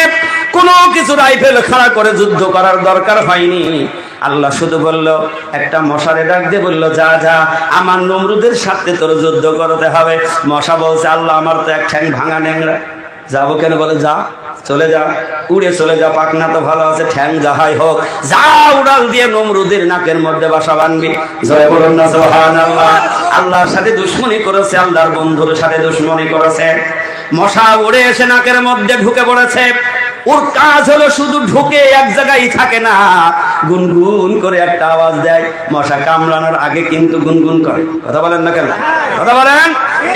কোনো কিছু রাইফেল খাড়া করে যুদ্ধ করার দরকার হয়নি। আল্লাহ শুধু বলল, একটা মশারে ডাক দিয়ে বলল, যা যা আমার নমরুদের সাথে তোর যুদ্ধ করতে হবে। মশা বলছে, আল্লাহ আমার তো এক ঠ্যাং ভাঙা ন্যাংরা, যাবো কেন? বলে যা, চলে যা, উড়ে চলে যা, পাকনা তো ভালো আছে, ঠ্যাং যাহাই হোক, যা উড়াল দিয়ে নমরুদের নাকের মধ্যে বাসা বানবি। জয় বলুন না সুবহানাল্লাহ। আল্লাহর সাথে দুশমনি করেছে, আল্লাহর বন্ধুর সাথে দুশমনি করেছে। মশা উড়ে এসে নাকের মধ্যে ঢুকে পড়েছে। ওর কাজ হলো শুধু ঢুকে এক জায়গায় থাকে না, গুনগুন করে একটা আওয়াজ দেয়। মশা কামড়ানোর আগে কিন্তু গুনগুন করে। কথা বলেন না কেন? কথা বলেন।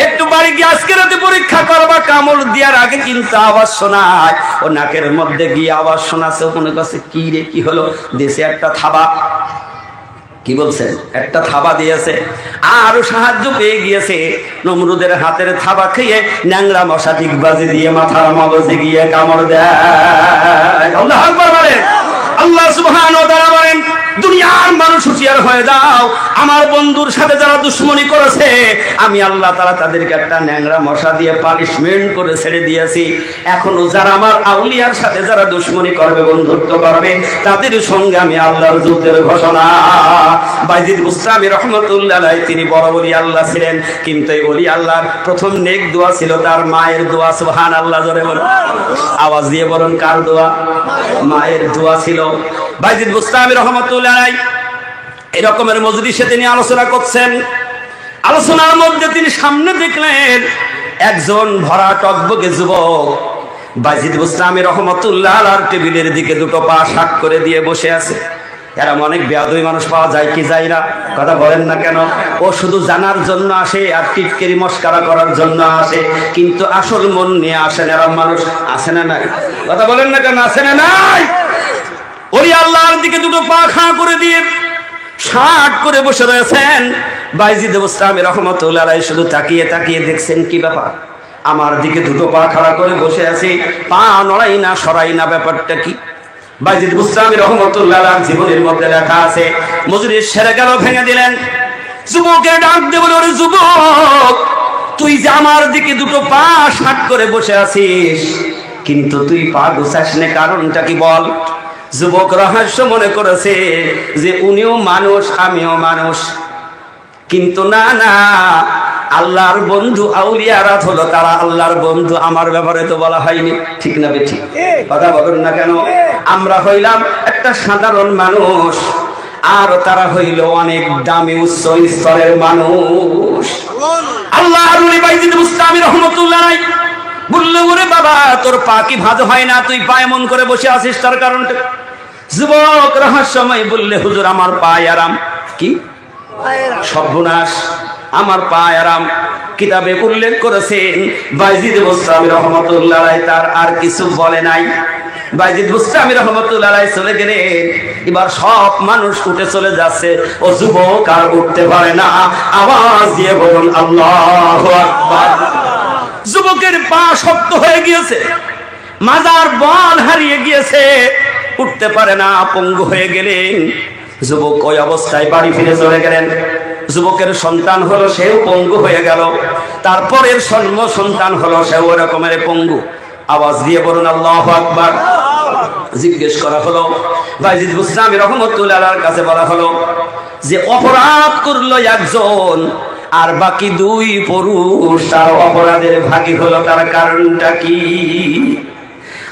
একটু বাড়ি গিয়ে আজকে রাতে পরীক্ষা করবা, কামড় দেওয়ার আগে কিন্তু আওয়াজ শোনায়। ও নাকের মধ্যে গিয়ে আওয়াজ শোনাচ্ছে, মনে করছে কি রে, কি হলো? দেশে একটা থাবা, কি বলছেন, একটা থাবা দিয়েছে। আরো সাহায্য পেয়ে গিয়েছে, নমরুদের হাতের থাবা খেয়ে ন্যাংরা মশা দিগবাজি দিয়ে মাথার মগজে গিয়ে কামড় দেয়। আল্লাহু আকবার বলেন। আল্লাহ সুবহানাহু ওয়া তাআলা বলেন, দুনিয়ার মানুষ হুঁশিয়ার হয়ে যাও, আমার বন্ধুর সাথে যারা দুশমনি করেছে আমি আল্লাহ তাআলা তাদেরকে একটা ন্যাংরা মশা দিয়ে পানিশমেন্ট করে ছেড়ে দিয়েছি। এখনো যারা আমার আউলিয়ার সাথে যারা দুশমনি করবে, বন্ধুত্ব করবে, তাদের সঙ্গে আমি আল্লাহর যুদ্ধের ঘোষণা। বাইজিদ বুস্তামি রহমাতুল্লাহ আলাইহি তিনি বড় ওলি আল্লাহ ছিলেন, কিন্তু এই ওলি আল্লাহর প্রথম নেক দোয়া ছিল তার মায়ের দোয়া। সুবহানাল্লাহ, জোরে বলুন, আওয়াজ দিয়ে বলুন, কার দোয়া? মায়ের দোয়া ছিল। বাইজিদ বুস্তামি রহমাতুল্লাহ আলাইহি এরকমের মজলিসে তিনি আলোচনা করছেন। আলোচনার মধ্যে তিনি সামনে দেখলেন একজন ভরা টকবকে যুবক বাইজিদ বুস্তামি রহমাতুল্লাহ আলাইহির টেবিলের দিকে দুটো পা সাক করে দিয়ে বসে আছে। এরা অনেক বেয়াদবি মানুষ পাওয়া যায় কি যায় না? কথা বলেন না কেন? ও শুধু জানার জন্য আসে আর টিটকেরি মস্কারা করার জন্য আসে, কিন্তু আসল মন নিয়ে আসেন এরকম মানুষ আছে না নাই? কথা বলেন না কেন? আছে না নাই? ওই আল্লাহর দিকে দুটো পা খাঁ করে দিয়ে শার্ট করে বসে রয়েছেন। বাইজিদ বুস্তামি রাহমাতুল্লাহ আলাইহি শুধু তাকিয়ে তাকিয়ে দেখছেন, কি ব্যাপার, আমার দিকে দুটো পা খাড়া করে বসে আছি, পা নড়াই না সরাই না, ব্যাপারটা কি? বাইজিদ বুস্তামি রাহমাতুল্লাহ আলাইহির জীবনের মধ্যে লেখা আছে, মজলিস সেরে গেল, ভেঙে দিলেন। যুবকের ডাক দিয়ে বলে, ওরে যুবক, তুই যে আমার দিকে দুটো পা সাট করে বসে আছিস, কিন্তু তুই পা গুছাস না, কারণটা কি বল? যুবক রহস্য মনে করেছে যে উনিও মানুষ, আমিও মানুষ, কিন্তু না না, আল্লাহর বন্ধু আউলিয়ারা হলো তারা আল্লাহর বন্ধু, আমার ব্যাপারে তো বলা হয়নি, ঠিক না বেঠিক? কথা বলেন না কেন? আমরা হইলাম একটা সাধারণ মানুষ, আর তারা হইল অনেক দামি উচ্চ স্তরের মানুষ। আল্লাহর ওলি বাইজিদ বুস্তামি রাহমাতুল্লাহ আলাইহি বলল, ওরে বাবা, তোর পা কি ভাঁজ হয় না? তুই পা এমন করে বসে আছিস, তার কারণটা? যুবক রহস্যময় বললে, হুজুর আমার পায়ে আরাম। কি সর্বনাশ, আমার পায়ে আরাম। কিতাবে উল্লেখ করেছেন বাইজিদ বুস্তামি রাহমাতুল্লাহ আলাইহি তার আর কিছু বলে নাই। বাইজিদ বুস্তামি রাহমাতুল্লাহ আলাইহি চলে গেলেন। এবার সব মানুষ উঠে চলে যাচ্ছে, ও যুবক আর উঠতে পারে না। আওয়াজ দিয়ে বলুন আল্লাহু আকবার। যুবকের পা শক্ত হয়ে গিয়েছে, মাজার বল হারিয়ে গিয়েছে, উঠতে পারে না, পঙ্গু হয়ে গেলেন। যুবক ওই অবস্থায় বাড়ি ফিরে চলে গেলেন। যুবকের সন্তান হলো, সেও পঙ্গু হয়ে গেল। তারপরের সন্তান হলো, সেও এরকমের পঙ্গু। আওয়াজ দিয়ে বলুন আল্লাহু আকবার। জিজ্ঞেস করা হলো, বাইজিদ বুস্তামি রাহমাতুল্লাহ আলাইহির কাছে বলা হলো যে অপরাধ করলো একজন আর বাকি দুই পুরুষ, তার অপরাধের ভাগী হলো, তার কারণটা কি?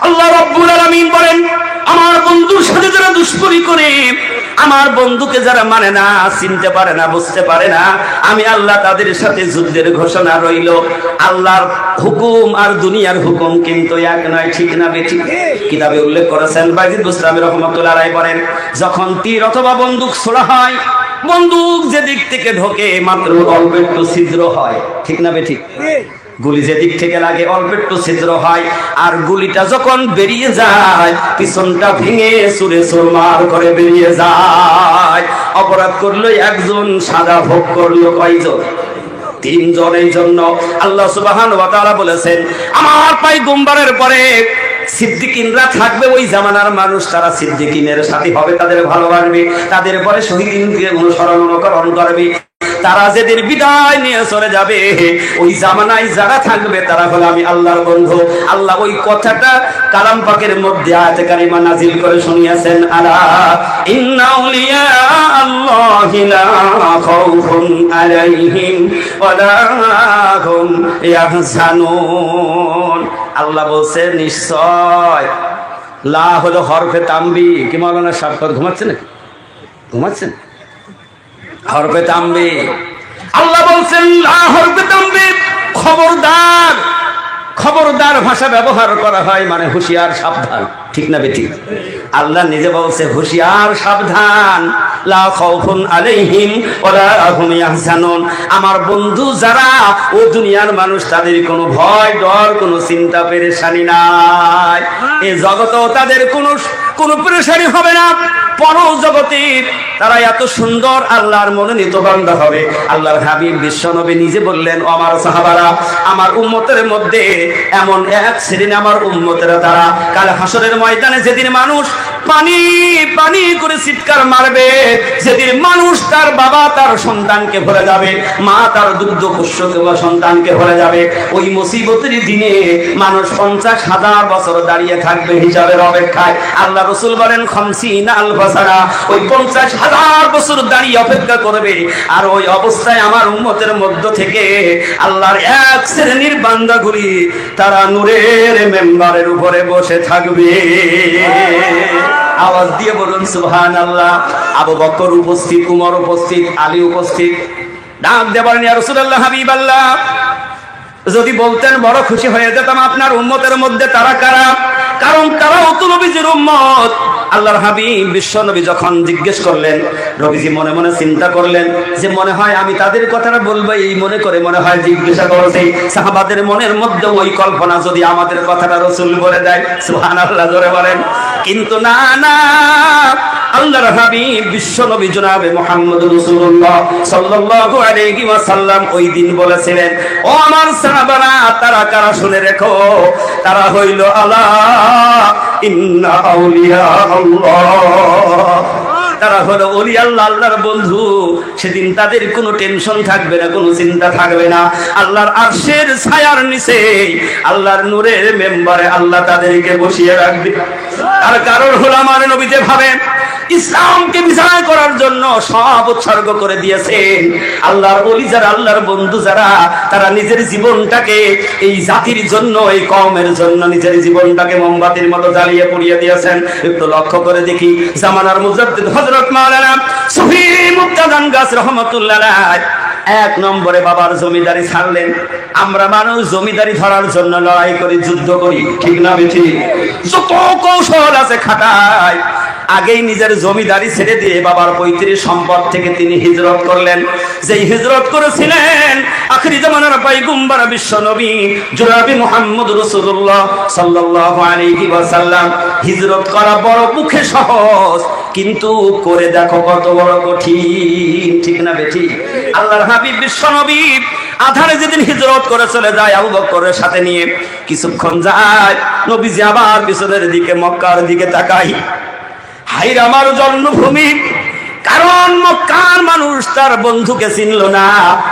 আল্লাহ রাব্বুল আলামিন বলেন, আমার বন্ধুর সাথে যারা দুশমনি করে, আমার বন্ধুকে যারা মানে না, চিনতে পারে না, বুঝতে পারে না, আমি আল্লাহ তাদের সাথে যুদ্ধের ঘোষণা রইল। আল্লাহর হুকুম আর দুনিয়ার হুকুম কিন্তু এক নয়, ঠিক না বেঠিক? কিতাবে উল্লেখ করেছেন বাইজিদ বুস্তামি রাহমাতুল্লাহ আলাইহি বলেন, যখন তীর অথবা বন্দুক ছোড়া হয়, বন্দুক যে দিক থেকে ঢোকে মাত্র অল্প একটু ছিদ্র হয়, ঠিক না বেঠিক? গুলি যে দিক থেকে লাগে অল্প একটু ছিদ্র হয়, আর গুলিটা যখন বেরিয়ে যায় পিছনটা ভেঙে চুরে চুরমার করে বেরিয়ে যায়। অপরাধ করলো একজন, সাজা ভোগ করলো কয়জন? তিনজন। এই জন্য আল্লাহ সুবহানাহু ওয়া তাআলা বলেছেন, আমার পয়গম্বরের পরে সিদ্দিকিনরা থাকবে, ওই জামানার মানুষ তারা সিদ্দিকিনের সাথী হবে, তাদের ভালোবাসবে, তাদের পরে শহীদকে অনুসরণ করবে। তারা যেদিন বিদায় নিয়ে চলে যাবে, ওই জামানায় যারা থাকবে তারা হলো আমি আল্লাহর বন্ধু। আল্লাহ ওই কথাটা কালাম পাকের মধ্যে আয়াতে কারিমা নাজিল করে শুনিয়েছেন, আলা ইন্না আউলিয়া আল্লাহি লা খাউফুন আলাইহিম ওয়া লা হুম ইয়াহজানুন। আল্লাহ বলছে নিশ্চয়, লা হলো হরফে তামবি। কি মাওলানা সাহেব ঘুমাচ্ছেন নাকি? ঘুমাচ্ছেন? হরফে তামবি। আল্লাহ বলছেন লা হরফে তামবি, খবরদার। খবরদার ভাষা ব্যবহার করা হয় মানে হুঁশিয়ার, সাবধান, ঠিক না বেঠিক? আল্লাহ নিজে বলছে হুঁশিয়ার, সাবধান। লা খাউফুন আলাইহিম ওয়া লা হুম ইয়াহজানুন। আমার বন্ধু যারা, ও দুনিয়ার মানুষ, তাদের কোনো ভয় ডর, কোনো চিন্তা পেরেশানি নাই। এই জগতেও তাদের কোনো পেরেশানি হবে না। পরজগতে তারা এত সুন্দর আল্লাহর মনোনীত বান্দা হবে। আল্লাহর হাবিব বিশ্বনবী নিজে বললেন, ও আমার সাহাবারা, আমার উম্মতের মধ্যে এমন এক শ্রেণী আমার উম্মতেরা তারা কাল হাসরের ময়দানে যেদিন মানুষ পানি পানি করে চিৎকার মারবে, যেদিন মানুষ তার বাবা তার সন্তানকে ভুলে যাবে, মা তার দুগ্ধ পোষ্যকে বা সন্তানকে ভুলে যাবে, ওই মুসিবতের দিনে মানুষ 50,000 বছর দাঁড়িয়ে থাকবে হিসাবের অপেক্ষায়। আল্লাহ রাসূল বলেন 50 আলফা সানা, ওই 50,000 বছর দাঁড়িয়ে অপেক্ষা করবে। আর ওই অবস্থায় আমার উম্মতের মধ্য থেকে আল্লাহর এক শ্রেণীর বান্দাগুলি তারা নূরের মেম্বারের উপরে বসে থাকবে। আওয়াজ দিয়ে বলুন সুবহানাল্লাহ। আবু বকর উপস্থিত, উমর উপস্থিত, আলী উপস্থিত। ডাক দিয়ে বলেন, ইয়া রাসূলুল্লাহ, হাবিবাল্লাহ, যদি বলতেন বড় খুশি হয়ে যেতাম। আপনার উম্মতের মধ্যে তারা কারা? কারণ তারাও তো নবীজির উম্মত। আল্লাহর হাবিব বিশ্ব নবী যখন জিজ্ঞেস করলেন, নবীজি মনে মনে চিন্তা করলেন যে মনে হয় আমি তাদের কথাটা বলবো, এই মনে করে মনে হয় জিজ্ঞাসা করছে। সাহাবাদের মনের মধ্যে ওই কল্পনা, যদি আমাদের কথাটা রাসূল বলে দেয়, সুবহানাল্লাহ জোরে বলেন। কিন্তু না না, আল্লাহর হাবিব বিশ্ব নবী জনাবে মুহাম্মদ রাসূলুল্লাহ সাল্লাল্লাহু আলাইহি ওয়াসাল্লাম ওই দিন বলেছিলেন, ও আমার সাহাবারা, তারা কারা শুনে রেখো, তারা হইল আলা ইন্না আউলিয়া আল্লাহ, তারা হলো ওলি আল্লাহ, আল্লাহর বন্ধু। সেদিন তাদের কোনো টেনশন থাকবে না, কোনো চিন্তা থাকবে না। আল্লাহর আরশের ছায়ার নিচে, আল্লাহর নূরের মেম্বারে আল্লাহ তাদেরকে বসিয়ে রাখবে। আর কারণ হলো আমার নবী যেভাবে ইসলামকে বিজয় করার জন্য সব উৎসর্গ করে দিয়েছেন, আল্লাহর ওলি যারা, আল্লাহর বন্ধু যারা, তারা নিজের জীবনটাকে এই জাতির জন্য, এই কওমের জন্য নিজের জীবনটাকে মোমবাতির মতো জ্বালিয়ে পুড়িয়ে দিয়েছেন। একটু লক্ষ্য করে দেখি, জামানার মুজাদ্দিদ হযরত মাওলানা সুফি মুক্তাদান গাছ রহমাতুল্লাহ আলাইহি এক নম্বরে বাবার জমিদারি ছাড়লেন। আমরা মানুষ জমিদারি ধরার জন্য লড়াই করি, যুদ্ধ করি, ঠিক না বেঠি? যত কৌশল আছে খাটাই। আগেই নিজের জমিদারি ছেড়ে দিয়ে বাবার পৈতৃক সম্পদ থেকে তিনি হিজরত করলেন। যেই হিজরত করেছিলেন আখিরি জামানার পয়গম্বর বিশ্ব নবী জনাবে মুহাম্মদ রাসূলুল্লাহ সাল্লাল্লাহু আলাইহি ওয়াসাল্লাম। হিজরত করা বড় মুখে সহজ, কিন্তু করে দেখো কত বড় কঠিন, ঠিক না বেঠি? আল্লাহর হাবিব বিশ্ব নবী আধারে যেদিন হিজরত করে চলে যায় আবু বকরের সাথে নিয়ে, কিছুক্ষণ যায় নবীজি আবার পিছনের দিকে মক্কার দিকে তাকায়। হায় আমার জন্মভূমি, কারণ মক্কার মানুষ তার বন্ধুকে চিনল না,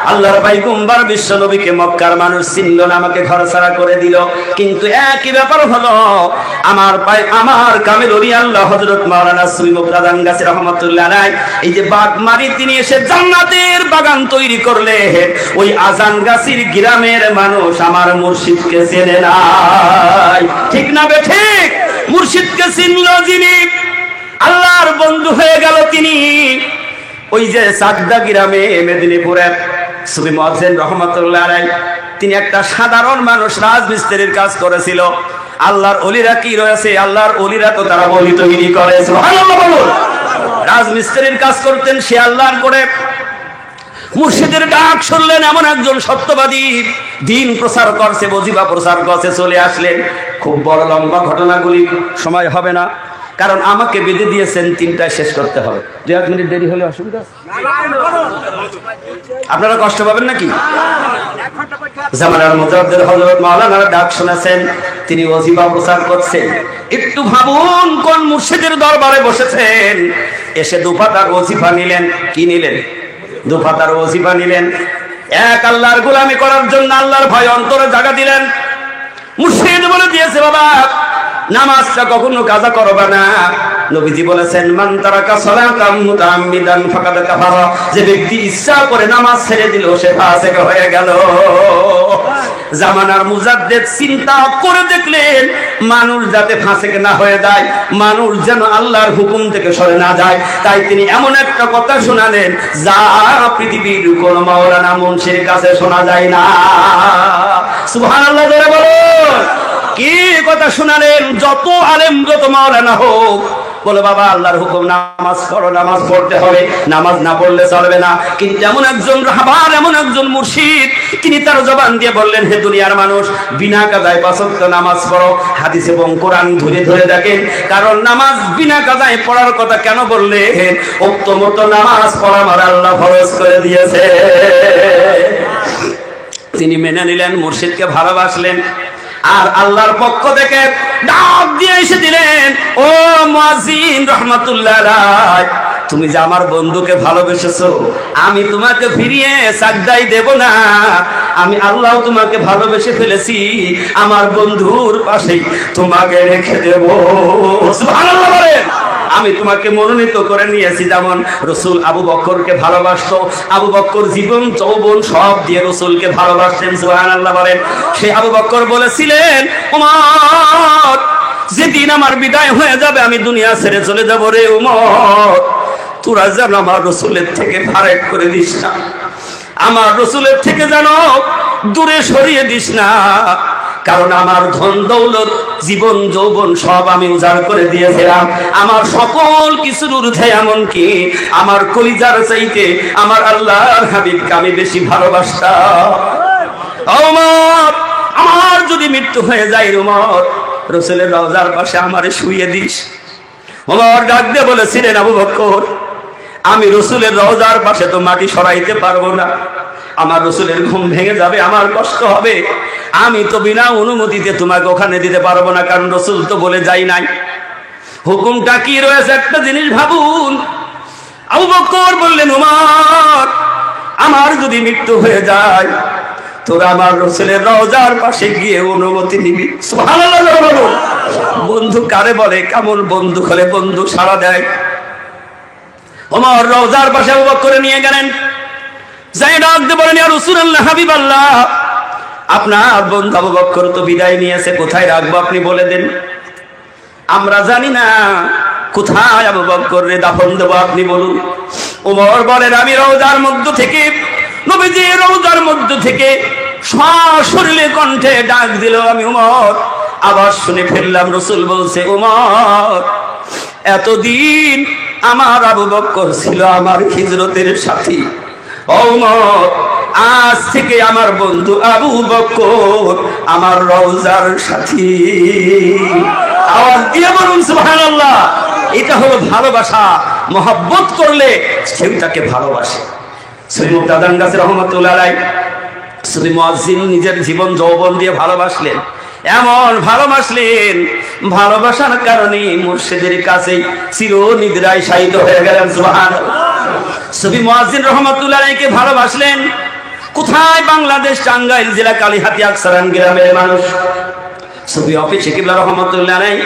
আল্লাহর পয়গম্বর বিশ্ব নবীকে মক্কার মানুষ চিনল না, আমাকে ঘর ছাড়া করে দিল। কিন্তু একই ব্যাপার হলো আমার কামেল ওলি আল্লাহ হযরত মাওলানা সুফি মুক্তাদান গাছী রহমাতুল্লাহ আলাইহি, এই যে বাগমারি তিনি এসে জান্নাতের বাগান তৈরি করলেন, ওই আজান গাছীর গ্রামের মানুষ আমার মুর্শিদকে চেনে নাই, ঠিক না বে ঠিক? মুর্শিদকে চিনল যিনি, আল্লাহর বন্ধু হয়ে গেল তিনি। ওই যে চাকদা গ্রামে মেদিনীপুরের সুফি মুয়াজ্জিন রহমাতুল্লাহ আলাইহি, তিনি একটা সাধারণ মানুষ, রাজমিস্ত্রির কাজ করেছিল। আল্লাহর ওলিরা কি রয়েছে, আল্লাহর ওলিরা তো তারা বলি তৈরি করে, সুবহানাল্লাহ বলুন। রাজমিস্ত্রির কাজ করতেন, সে আল্লাহর করে মুর্শিদের ডাক শুনলেন, এমন একজন সত্যবাদী দিন প্রচার করছে, ওজিফা প্রচার করছে, চলে আসলেন। খুব বড় লম্বা ঘটনাগুলি সময় হবে না, কারণ আমাকে বেঁধে দিয়েছেন, 3টায় শেষ করতে হবে। 2-1 মিনিট দেরি হলে অসুবিধা, আপনারা কষ্ট পাবেন নাকি? জামানার মুজাদ্দিদ হযরত মাওলানার ডাক শুনেছেন, তিনি ওজিফা প্রচার করছেন। একটু ভাবুন, কোন মুর্শিদের দরবারে বসেছেন। এসে দুপাতার ওজিফা নিলেন। কি নিলেন? দুপাতার ওজিফা নিলেন। এক আল্লাহর গোলামি করার জন্য আল্লাহর ভয় অন্তরে জায়গা দিলেন। মুর্শিদ বলে দিয়েছে, বাবা নামাজটা কখনো কাজা করবা না। নবীজি বলেছেন, মান তারাকা সালাতাম মুতাআম্মিদান ফাকাদ কাফারা, যে ব্যক্তি ইচ্ছা করে নামাজ ছেড়ে দিল সে ফাসিক হয়ে গেল। জামানার মুজাদ্দিদ চিন্তা করে দেখলেন, মানুষ যাতে ফাসিক না হয়ে যায়, মানুষ যেন আল্লাহর হুকুম থেকে সরে না যায়, তাই তিনি এমন একটা কথা শোনালেন যা পৃথিবীর কোন মাওলানা মুন্সির কাছে শোনা যায় না। সুবহানাল্লাহ জোরে বলুন। কি কথা শোনালেন? যত আলেম, যত মাওলানা হোক, বলে বাবা আল্লাহর হুকুম, নামাজ পড়ো, নামাজ পড়তে হবে, নামাজ না পড়লে চলবে না। কিন্তু এমন একজন রাহবার, এমন একজন মুর্শিদ, তিনি তার জবান দিয়ে বললেন, হে দুনিয়ার মানুষ, বিনা কাজায় 5 ওয়াক্ত নামাজ পড়ো। হাদিস এবং কোরআন ধরে ধরে দেখেন, কারণ নামাজ বিনা কাজায় পড়ার কথা কেন বললেন? উক্তমত নামাজ পড়া আমার আল্লাহ ফরজ করে দিয়েছে। তিনি মেনে নিলেন, মুর্শিদকে ভালোবাসলেন, আর আল্লাহর পক্ষ থেকে ডাক দিয়ে এসে দিলেন, ও মুয়াজ্জিন রহমাতুল্লাহ আলাইহি, তুমি যে আমার বন্ধুকে ভালোবেসেছো, আমি তোমাকে ফিরিয়ে সাজদাই দেব না। আমি আল্লাহ তোমাকে ভালোবেসে ফেলেছি, আমার বন্ধুর পাশেই তোমাকে রেখে দেব। সুবহানাল্লাহ বলেন। আমি তোমাকে মনোনীত করে নিয়েছি। যেমন রসুল আবু বকরকে ভালোবাসতো, আবু বকর জীবন যৌবন সব দিয়ে রসুলকে ভালোবাসতেন। সুবহানাল্লাহ বলেন। সে আবু বকর বলেছিলেন, উমর, যেদিন আমার বিদায় হয়ে যাবে, আমি দুনিয়া ছেড়ে চলে যাব রে উমর, তোরা যেন আমার রসুলের থেকে ফারেক করে দিস না, আমার রসুলের থেকে যেন দূরে সরিয়ে দিস না, কারণ আমার ধন দৌলত জীবন যৌবন সব আমি উজাড় করে দিয়েছিলাম। আমার সকল কিছুর ঊর্ধ্বে, এমনকি আমার কলিজার চাইতে আমার আল্লাহর হাবিবকে আমি বেশি ভালোবাসতাম। ওমর, আমার যদি মৃত্যু হয়ে যায়, ওমর, রসুলের রওজার পাশে আমারে শুইয়ে দিস। ওমর ডাক দিয়ে বলেছিলেন, আবু বকর, আমি রসুলের রওজার পাশে তো মাটি সরাইতে পারবো না, আমার রসুলের ঘুম ভেঙে যাবে, আমার কষ্ট হবে, আমি তো বিনা অনুমতিতে তোমাকে ওখানে দিতে পারবো না, কারণ রসুল তো বলে যাই নাই। হুকুমটা কি রয়েছে একটা জিনিস ভাবুন। আবু বকর বললেন, ওমর, আমার যদি মৃত্যু হয়ে যায় তোরা আমার রসুলের রওজার পাশে গিয়ে অনুমতি নিবি। সুবহানাল্লাহ। বন্ধু কারে বলে? কেমন বন্ধু হলে বন্ধু সাড়া দেয়। ওমর রওজার পাশে আবু বকর নিয়ে গেলেন, যাই ডাক দিয়ে বলেন, ইয়া রাসূলুল্লাহ, হাবিবাল্লাহ, আপনার বন্ধু আবু বকর তো বিদায় নিয়েছে, কোথায় রাখবো আপনি বলে দেন। আমরা জানি না কোথায় আবু বকরকে দাফন দেবো, আপনি বলুন। ওমর বলেন, আমি রওজার মধ্য থেকে, নবীজি রওজার মধ্য থেকে সশরীরে কণ্ঠে ডাক দিল, আমি ওমর আবার শুনে ফেললাম রাসূল বলছে, ওমর, এতদিন আমার আবু বকর ছিল আমার হিজরতের সাথী, ওমর আজ থেকে আমার বন্ধু আবু বকর আমার রওজার সাথী। আওয়াজ দিয়ে বলুন সুবহানাল্লাহ। এটা হলো ভালোবাসা। মহব্বত করলে কেউ তাকে ভালোবাসে। সৈয়দ মুক্তাদান গাছী রহমাতুল্লাহ আলাইহি সুফি মুয়াজ্জিন নিজের জীবন যৌবন দিয়ে ভালোবাসলেন, এমন ভালোবাসলেন, ভালোবাসার কারণে মুর্শিদের কাছে চিরনিদ্রায় শায়িত হয়ে গেলেন। সুবহানাল্লাহ। সুফি মুয়াজ্জিন রহমাতুল্লাহ আলাইহিকে ভালোবাসলেন কোথায়? বাংলাদেশ টাঙ্গাইল জেলা কালীহাতি আকসারান গ্রামের মানুষ। সুফি অফিসে কিবলা রহমাতুল্লাহ আলাইহি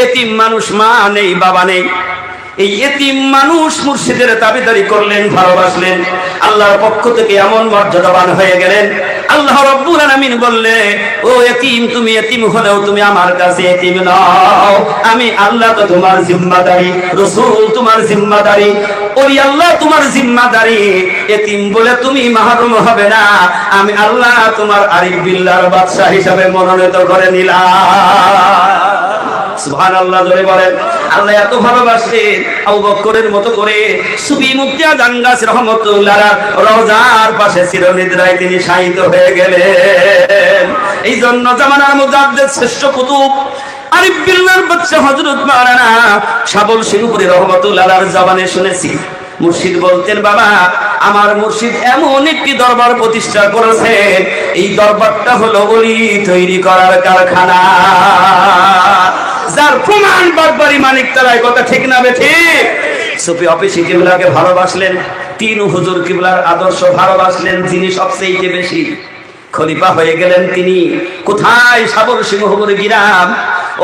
এতিম মানুষ, মা নেই, বাবা নেই। এই এতিম মানুষ মুর্শিদের তাবেদারি করলেন, ভালোবাসলেন, আল্লাহর পক্ষ থেকে এমন মর্যাদাবান হয়ে গেলেন। আল্লাহ রাব্বুল আলামিন বললে, ও এতিম, তুমি এতিম হলেও তুমি আমার কাছে এতিম নও, আমি আল্লাহ তো তোমার জিম্মাদারি, রাসূল তোমার জিম্মাদারি, ওলি আল্লাহ তোমার জিম্মাদারি। এতিম বলে তুমি মাহরুম হবে না, আমি আল্লাহ তোমার আরিফ বিল্লাহর বাদশা হিসাবে মনোনীত করে নিলাম। সুবহানাল্লাহ জোরে বলেন। আল্লাহ এত ভালোবাসেন, আবু বকরের মতো করে সুফি মুক্তাদান গাছী রহমাতুল্লাহ রওজার পাশে চিরনিদ্রায় তিনি শায়িত হয়ে গেলেন। এই জন্য জামানার মুজাদ্দিদ শ্রেষ্ঠ কুতুব আরিফ বিল্লাহর বাদশা হযরত মাওলানা শাবল সিংপুরী রহমাতুল্লাহর জবানে শুনেছি, মুর্শিদ বলতেন, বাবা, আমার মুর্শিদ এমন একটি দরবার প্রতিষ্ঠা করেছে, এই দরবারটা হলো ওলি তৈরি করার কারখানা, যার প্রমাণ বারবারই মানিক তারাই। কথা ঠিক না ঠিক? সুফি অফিসি কিবলাকে ভালোবাসলেন, তিন হুজুর কিবলার আদর্শ ভালোবাসলেন, যিনি সবচেয়ে বেশি খলিফা হয়ে গেলেন তিনি কোথায়? শাবল সিংহপুর গ্রাম।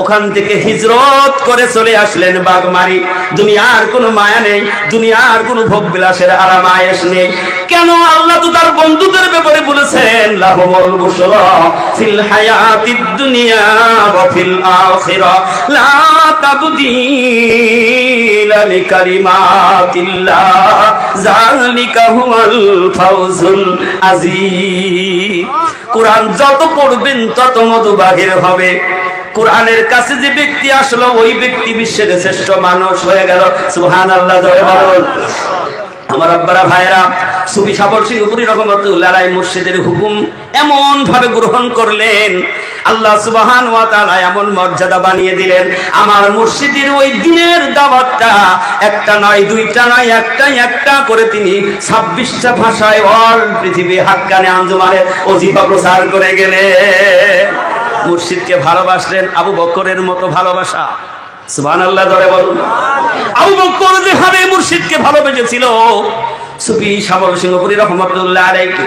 ওখান থেকে হিজরত করে চলে আসলেন বাগমারি। দুনিয়ার কোনো মায়া নেই, দুনিয়ার কোনো ভোগ বিলাসের আরাম আয়েশ নেই। কেন? আল্লাহ তো তার বন্ধুদের ব্যাপারে বলেছেন, লাহুমুল বুশরা ফিল হায়াতিদ দুনিয়া ওয়া ফিল আখিরা লা তাবদীলা লিকালিমাতিল্লাহ যালিকা হুয়াল ফাওজুল আযীম। কোরআন যত পড়বেন তত মধু বাহির হবে। কোরআনের কাছে যে ব্যক্তি আসলো, ওই ব্যক্তি বিশ্বের শ্রেষ্ঠ মানুষ হয়ে গেল। সুবহানাল্লাহ জয় বলুন। আমার আব্বারা ভাইরা, সুফি শাবল সিংহপুরী রহমাতুল্লাহ আলাইহি মুর্শিদের হুকুম এমন ভাবে গ্রহণ করলেন, আল্লাহ সুবহানাহু ওয়া তাআলা এমন মর্যাদা বানিয়ে দিলেন। আমার মুর্শিদের ওই দিনের দাওয়াতটা একটা নয়, দুইটা নয়, একটা করে তিনি 26টা ভাষায় অল পৃথিবী হাক্কানে আঞ্জুমানে ওজিফা প্রচার করে গেলেন। মুর্শিদকে ভালোবাসলেন আবু বকরের মতো ভালোবাসা। সুবহানাল্লাহ ধরে বলুন। আবু বকর যেভাবে মুর্শিদকে ভালোবেসেছিল, সুফি শাবল সিংহপুরী রহমাতুল্লাহ আলাইহি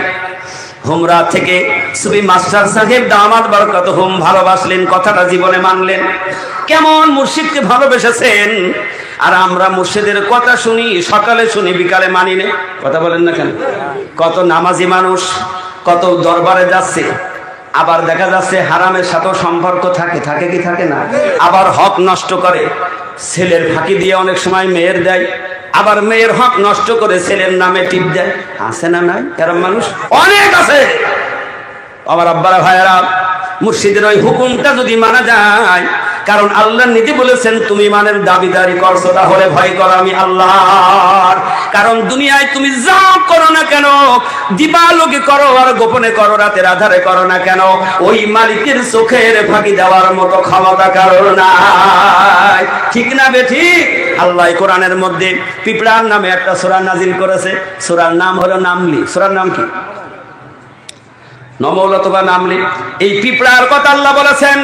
হুমরা থেকে সুফি মাস্টার সাহেব দামাত বরকতুহুম ভালোবাসলেন, কথাটা জীবনে মানলেন। কেমন মুর্শিদকে ভালোবেসেছেন। আর আমরা মুর্শিদের কথা শুনি, সকালে শুনি, বিকালে মানি না। কথা বলেন না কেন? কত নামাজি মানুষ কত দরবারে যাচ্ছে, আবার দেখা যাচ্ছে হারামের সাথেও সম্পর্ক থাকে, থাকে কি থাকে না? আবার হক নষ্ট করে, ছেলের ফাঁকি দিয়ে অনেক সময় মেয়ের দেয়, আবার মেয়ের হক নষ্ট করে ছেলের নামে টিপ দেয়। আছে না নাই এরকম মানুষ? অনেক আছে। আমার আব্বারা ভাইয়েরা, মুর্শিদের ওই হুকুমটা যদি মানা যায়, কারণ আল্লাহ নিজে বলেছেন তুমি ইমানের দাবিদারি করছো তাহলে ভয় করো আমি আল্লাহর। কারণ দুনিয়ায় তুমি যা করো না কেন, দিবালোকে করো আর গোপনে করো, রাতের আধারে করো না কেন, ওই মালিকের চোখের ফাঁকি দেওয়ার মতো ক্ষমতা কারো নাই। ঠিক না বেঠিক? আল্লাহ কোরআনের মধ্যে পিঁপড়ার নামে একটা সূরা নাজিল করেছে। সূরার নাম হলো নামলি। সূরার নাম কি? নমল অথবা নামলি। এই পিঁপড়ার কথা আল্লাহ বলেছেন,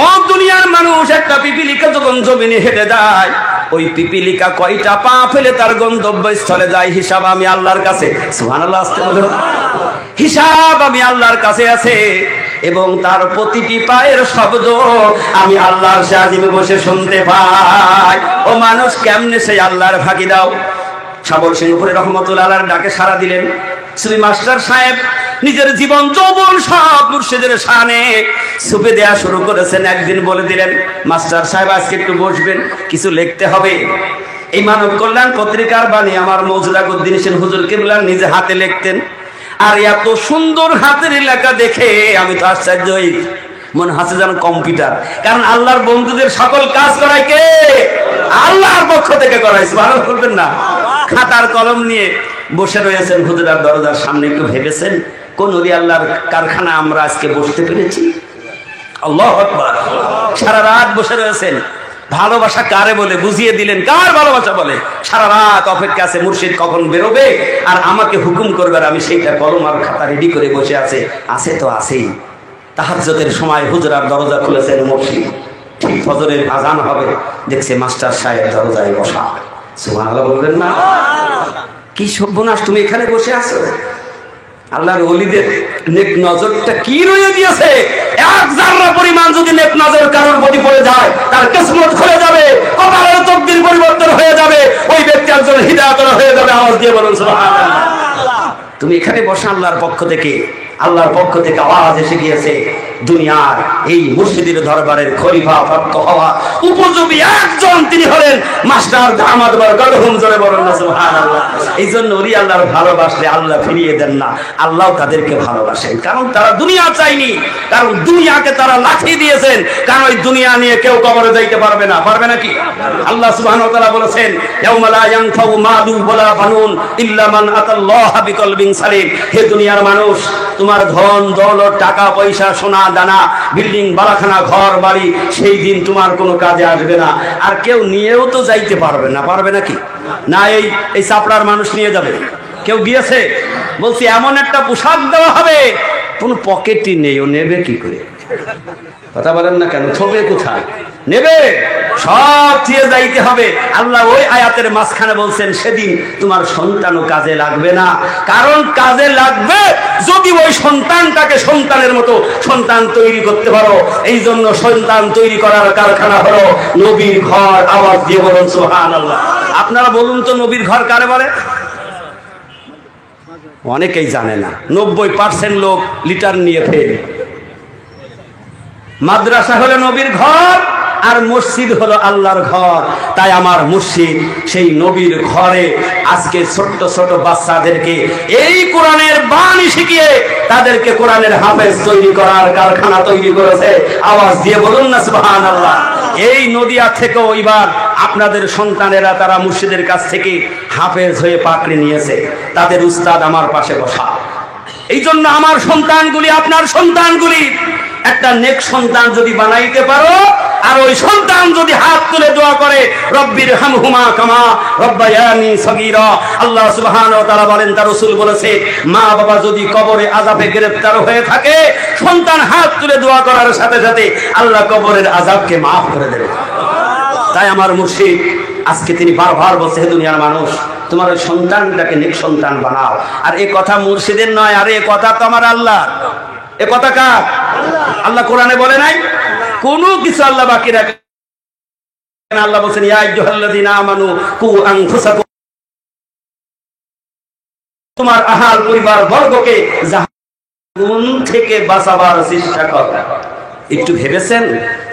ও দুনিয়ার মানুষ, একটা পিপিলিকা যখন জমিনে হেঁটে যায়, ওই পিপিলিকা কয়টা পা ফেলে তার গন্তব্যস্থলে যায়, হিসাব আমি আল্লাহর কাছে। সুবহানাল্লাহ। আস্তে বলো। হিসাব আমি আল্লাহর কাছে আছে, এবং তার প্রতিটি পায়ের শব্দ আমি আল্লাহর শাহিমে বসে শুনতে পাই। ও মানুষ, কেমনে সেই আল্লাহর ফাঁকি দাও? সাবল সিংহপুরে রহমতুল্লাহ আলাইহির ডাকে সাড়া দিলেন। শ্রী মাস্টার সাহেব নিজের জীবন যৌবন সব মুর্শিদের শানে সুপে দেয়া শুরু করেছেন। একদিন বলে দিলেন, মাস্টার সাহেব আজকে একটু বসবেন, কিছু লিখতে হবে। এই মানব কল্যাণ পত্রিকার বাণী আমার মৌজুদা উদ্দিন সেন হুজুর কিবলা নিজে হাতে লিখতেন। আর এত সুন্দর হাতের লেখা দেখে আমি তো আশ্চর্য হই, মনে হচ্ছে যেন কম্পিউটার। কারণ আল্লাহর বন্ধুদের সকল কাজ করায় কে? আল্লাহর পক্ষ থেকে করাইছে। ভালো করবেন না? খাতার কলম নিয়ে বসে রয়েছেন হুজুরার দরজার সামনে। একটু ভেবেছেন কোন ওলি আল্লাহর কারখানা আমরা আজকে বসতে পেরেছি? আল্লাহু আকবার। সারা রাত বসে রয়েছেন। ভালোবাসা কারে বলে বুঝিয়ে দিলেন। কার ভালোবাসা বলে? সারা রাত অপেক্ষা আছে মুর্শিদ কখন বেরোবে আর আমাকে হুকুম করবে, আর আমি সেইটা কলম আর খাতা রেডি করে বসে আছে তো আছেই। তাহাজ্জুদের সময় হুজুরার দরজা খুলেছেন মুর্শিদ। ঠিক ফজরের আজান হবে, দেখছে মাস্টার সাহেব দরজায় বসা। সুবহানাল্লাহ বলবেন না? কি সর্বনাশ, তুমি এখানে বসে আছো? আল্লাহর ওলিদের নেক নজরটা কি রয়ে গিয়েছে। এক জাররা পরিমাণ যদি নেক নজর কারোর প্রতি পড়ে যায়, তার কিসমত খুলে যাবে, কপালের তকদির পরিবর্তন হয়ে যাবে, ওই ব্যক্তি একজন হিদায়াত হয়ে যাবে। আওয়াজ দিয়ে বলুন সুবহানাল্লাহ। তুমি এখানে বসে আল্লাহর পক্ষ থেকে আওয়াজ এসে গিয়েছে, দুনিয়ার এই মুর্শিদের দরবারের খলিফা প্রাপ্ত হওয়া উপযোগী একজন তিনি হলেন মাস্টার দামাত বরকাতুহুম। জোরে বলুন না সুবহানাল্লাহ। এই জন্য ওলি আল্লাহর ভালোবাসলে আল্লাহ ফিরিয়ে দেন না, আল্লাহ তাদেরকে ভালোবাসেন। কারণ তারা দুনিয়া চায়নি, কারণ দুনিয়াকে তারা লাঠি দিয়েছেন। কারণ ওই দুনিয়া নিয়ে কেউ কবরে যাইতে পারবে না। পারবে নাকি? আল্লাহ সুবহানাহু ওয়া তাআলা বলেছেন, ইয়াউমা লা ইয়ানফাউ মালু ওয়ালা বানুন ইল্লা মান আতাল্লাহা বিকলবিন সালিম। হে দুনিয়ার মানুষ, তোমার ধন দৌলত, টাকা পয়সা, সোনা দানা, বিল্ডিং বালাখানা, ঘর বাড়ি, সেই দিন তোমার কোনো কাজে আসবে না। আর কেউ নিয়েও তো যাইতে পারবে না। পারবে নাকি? না, এই চাপড়ার মানুষ নিয়ে যাবে। কেউ গিয়েছে, বলছি এমন একটা পোশাক দেওয়া হবে, কোনো পকেটই নেই, ও নেবে কি করে? কথা বলেন না কেন? ছবে কোথায় নেবে? সব দিয়ে যাইতে হবে। আল্লাহ ওই আয়াতের মাঝখানে বলছেন, সেদিন তোমার সন্তানও কাজে লাগবে না। কারণ কাজে লাগবে যদি ওই সন্তানটাকে সন্তানের মতো সন্তান তৈরি করতে পারো। এই জন্য সন্তান তৈরি করার কারখানা হলো নবীর ঘর। আওয়াজ দিয়ে বলুন সুবহানাল্লাহ। আপনারা বলুন তো, নবীর ঘর কারে বলে? অনেকেই জানে না। 90% লোক লিটার নিয়ে ফেলে। মাদ্রাসা হলো নবীর ঘর, আর মসজিদ হলো আল্লাহর ঘর। তাই আমার মুর্শিদ সেই নবীর ঘরে আজকে ছোট্ট ছোট বাচ্চাদেরকে এই কোরআনের বাণী শিখিয়ে তাদেরকে কোরআনের হাফেজ তৈরি করার কারখানা তৈরি করেছে। আওয়াজ দিয়ে বলুন না সুবহানাল্লাহ। এই নদিয়া থেকেও এবার আপনাদের সন্তানেরা তারা মুর্শিদের কাছ থেকে হাফেজ হয়ে পাকড়ি নিয়েছে। তাদের উস্তাদ আমার পাশে বসা। এই জন্য আমার সন্তানগুলি, আপনার সন্তানগুলি একটা নেক সন্তান যদি বানাইতে পারো, আর ওই সন্তান যদি হাত তুলে দোয়া করে, রব্বির হামহুমা কামা রব্বায়ানি সগীরা। আল্লাহ সুবহানাহু ওয়া তাআলা বলেন, তার রাসূল বলেছে, মা বাবা যদি কবরে আযাবে গ্রেফতার হয়ে থাকে, সন্তান হাত তুলে দোয়া করার সাথে সাথে আল্লাহ কবরের আযাবকে maaf করে দেবে। তাই আমার মুর্শিদ আজকে তিনি বারবার বলছে, হে দুনিয়ার মানুষ, তোমার ওই সন্তানটাকে নেক সন্তান বানাও। আর এই কথা মুর্শিদের নয়, আর এই কথা তো আমার আল্লাহ। এ কথা কার? আল্লাহ কোরআনে বলে নাই কোনো কিছু আল্লাহ বাকি রাখে। আল্লাহ বলেন, ইয়া আইয়ুহাল্লাযীনা আমানু কু আনফুসাকুম, তোমার আহাল পরিবার বর্গকে জাহান্নাম থেকে বাঁচাবার চেষ্টা করো। একটু ভেবেছেন?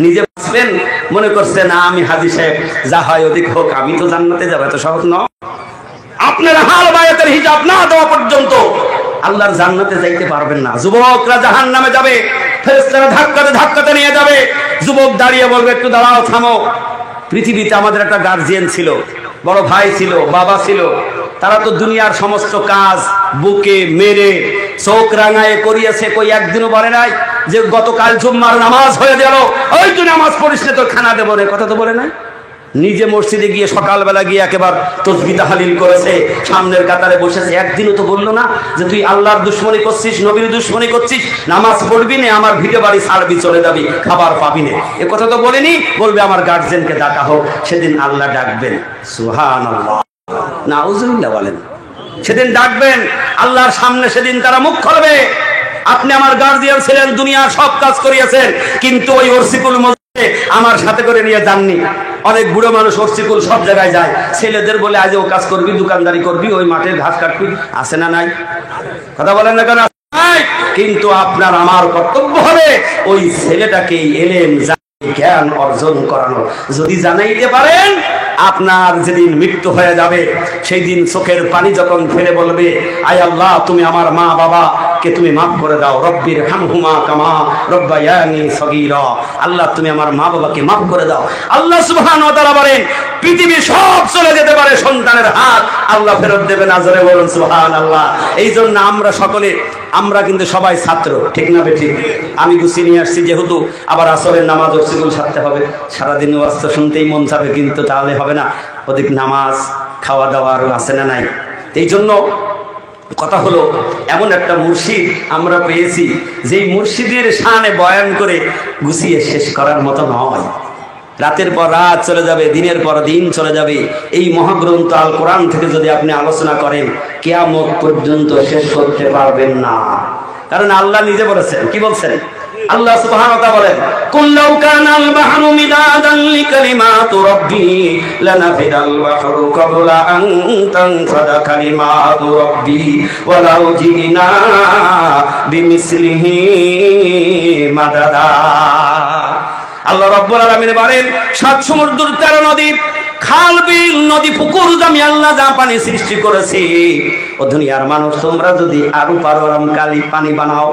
নিজে বাঁচবেন মনে করছে না, আমি হাজী সাহেব যা হয় ওদিক হোক, আমি তো জান্নাতে যাব, এত সহজ নয়। আপনার হাল বায়াতের হিসাব না দেওয়া পর্যন্ত আল্লাহর জান্নাতে যাইতে পারবেন না। যুবকরা জাহান্নামে যাবে, ফেরেশতারা ধাক্কাতে ধাক্কাতে নিয়ে যাবে। যুবক দাঁড়িয়ে বলবে একটু দাঁড়াও, থামো। পৃথিবীতে আমাদের একটা গার্জিয়ান ছিল, বড় ভাই ছিল, বাবা ছিল, তারা তো দুনিয়ার সমস্ত কাজ বুকে মেরে চোখ রাঙায় করিয়েছে। কই একদিনও বলে নাই যে গতকাল জুম্মার নামাজ হয়ে গেল, ওই তুই নামাজ পড়িস না, তোর খানা দেবো রে, কথা তো বলে নাই। নিজে মসজিদে গিয়ে সকালবেলা গিয়ে একেবারে তাসবিহ তাহলিল করেছে, সামনের কাতারে বসেছে, একদিনও তো বললো না যে তুই আল্লাহর দুশমনি করছিস, নবীর দুশমনি করছিস, নামাজ পড়বি না, আমার ভিডিও বাড়ি ছাড়বি, চলে যাবি, খাবার পাবি না, এ কথা তো বলেনি। বলবে আমার গার্জেনকে ডাকা হোক, সেদিন আল্লাহ ডাকবেন, সুবহানাল্লাহ, নাউজুবিল্লাহ বলেন। সেদিন ডাকবেন আল্লাহর সামনে, সেদিন তারা মুখ খুলবে, আপনি আমার গার্জিয়ান ছিলেন, দুনিয়ার সব কাজ করিয়েছেন, কিন্তু ওই ওরসিকুল মসজিদে আমার সাথে করে নিয়ে যাননি। অনেক বুড়ো মানুষ ওরসিকুল সব জায়গায় যায়, ছেলেদের বলে আজ ও কাজ করবি, দোকানদারি করবি, ওই মাঠে ঘাস কাটবি, আছে না নাই? কথা বলেন না কেন? কিন্তু আপনার আমার কর্তব্য হবে ওই ছেলেটাকে এলেম জ্ঞান অর্জন করানো। যদি জানাইতে পারেন, আপনার যেদিন মৃত্যু হয়ে যাবে সেই দিন চোখের পানি যখন ফেলে বলবে, আয় আল্লাহ তুমি আমার মা বাবা কে তুমি মাফ করে দাও, রব্বির হামহুমা কামা রব্বায়ানি সগীরা, আল্লাহ তুমি আমার মা বাবাকে মাফ করে দাও। আল্লাহ সুবহানাহু ওয়া তাআলা বলেন পৃথিবী সব চলে যেতে পারে, সন্তানের হাত আল্লাহ ফেরত দেবেন, আজরে বলুন সুবহানাল্লাহ। এই জন্য আমরা সকলে, আমরা কিন্তু সবাই ছাত্র, ঠিক না বেঠিক? আমি গুছিয়ে নিয়ে আসছি যেহেতু, আবার আসরের নামাজ ওরসিকুল সারতে হবে, সারাদিন ওয়াজ তো শুনতেই মন চাবে, কিন্তু তাহলে হবে না, ওদিক নামাজ খাওয়া দাওয়া আরও আছে না নাই? এই জন্য কথা হলো, এমন একটা মুর্শিদ আমরা পেয়েছি যেই মুর্শিদের শানে বয়ান করে গুছিয়ে শেষ করার মতো নয়। রাতের পর রাত চলে যাবে, দিনের পর দিন চলে যাবে, এই মহাগ্রন্থ আল কোরআন থেকে যদি আপনি আলোচনা করেন, কিয়ামত পর্যন্ত শেষ করতে পারবেন না। কারণ আল্লাহ নিজে বলেছেন, কি বলছেন? আল্লাহ সুবহানাহু ওয়া তাআলা বলেন, কুল লাউ কানাল বাহরু মিদাদান লিকালিমাতি রাব্বি লানাফিদাল বাহরু ক্বাবলা আন তানফাদা কালিমাতু রাব্বি ওয়া লাউ জিনা বিমিসলিহি মাদাদা। আল্লাহ রাব্বুল আলামিন বলেন, সাত সমুদ্র, 13 নদী, খাল বিল, নদী পুকুর, আমি আল্লাহ যা পানি সৃষ্টি করেছি, ও দুনিয়ার মানুষ তোমরা যদি আরো পারো কালি পানি বানাও,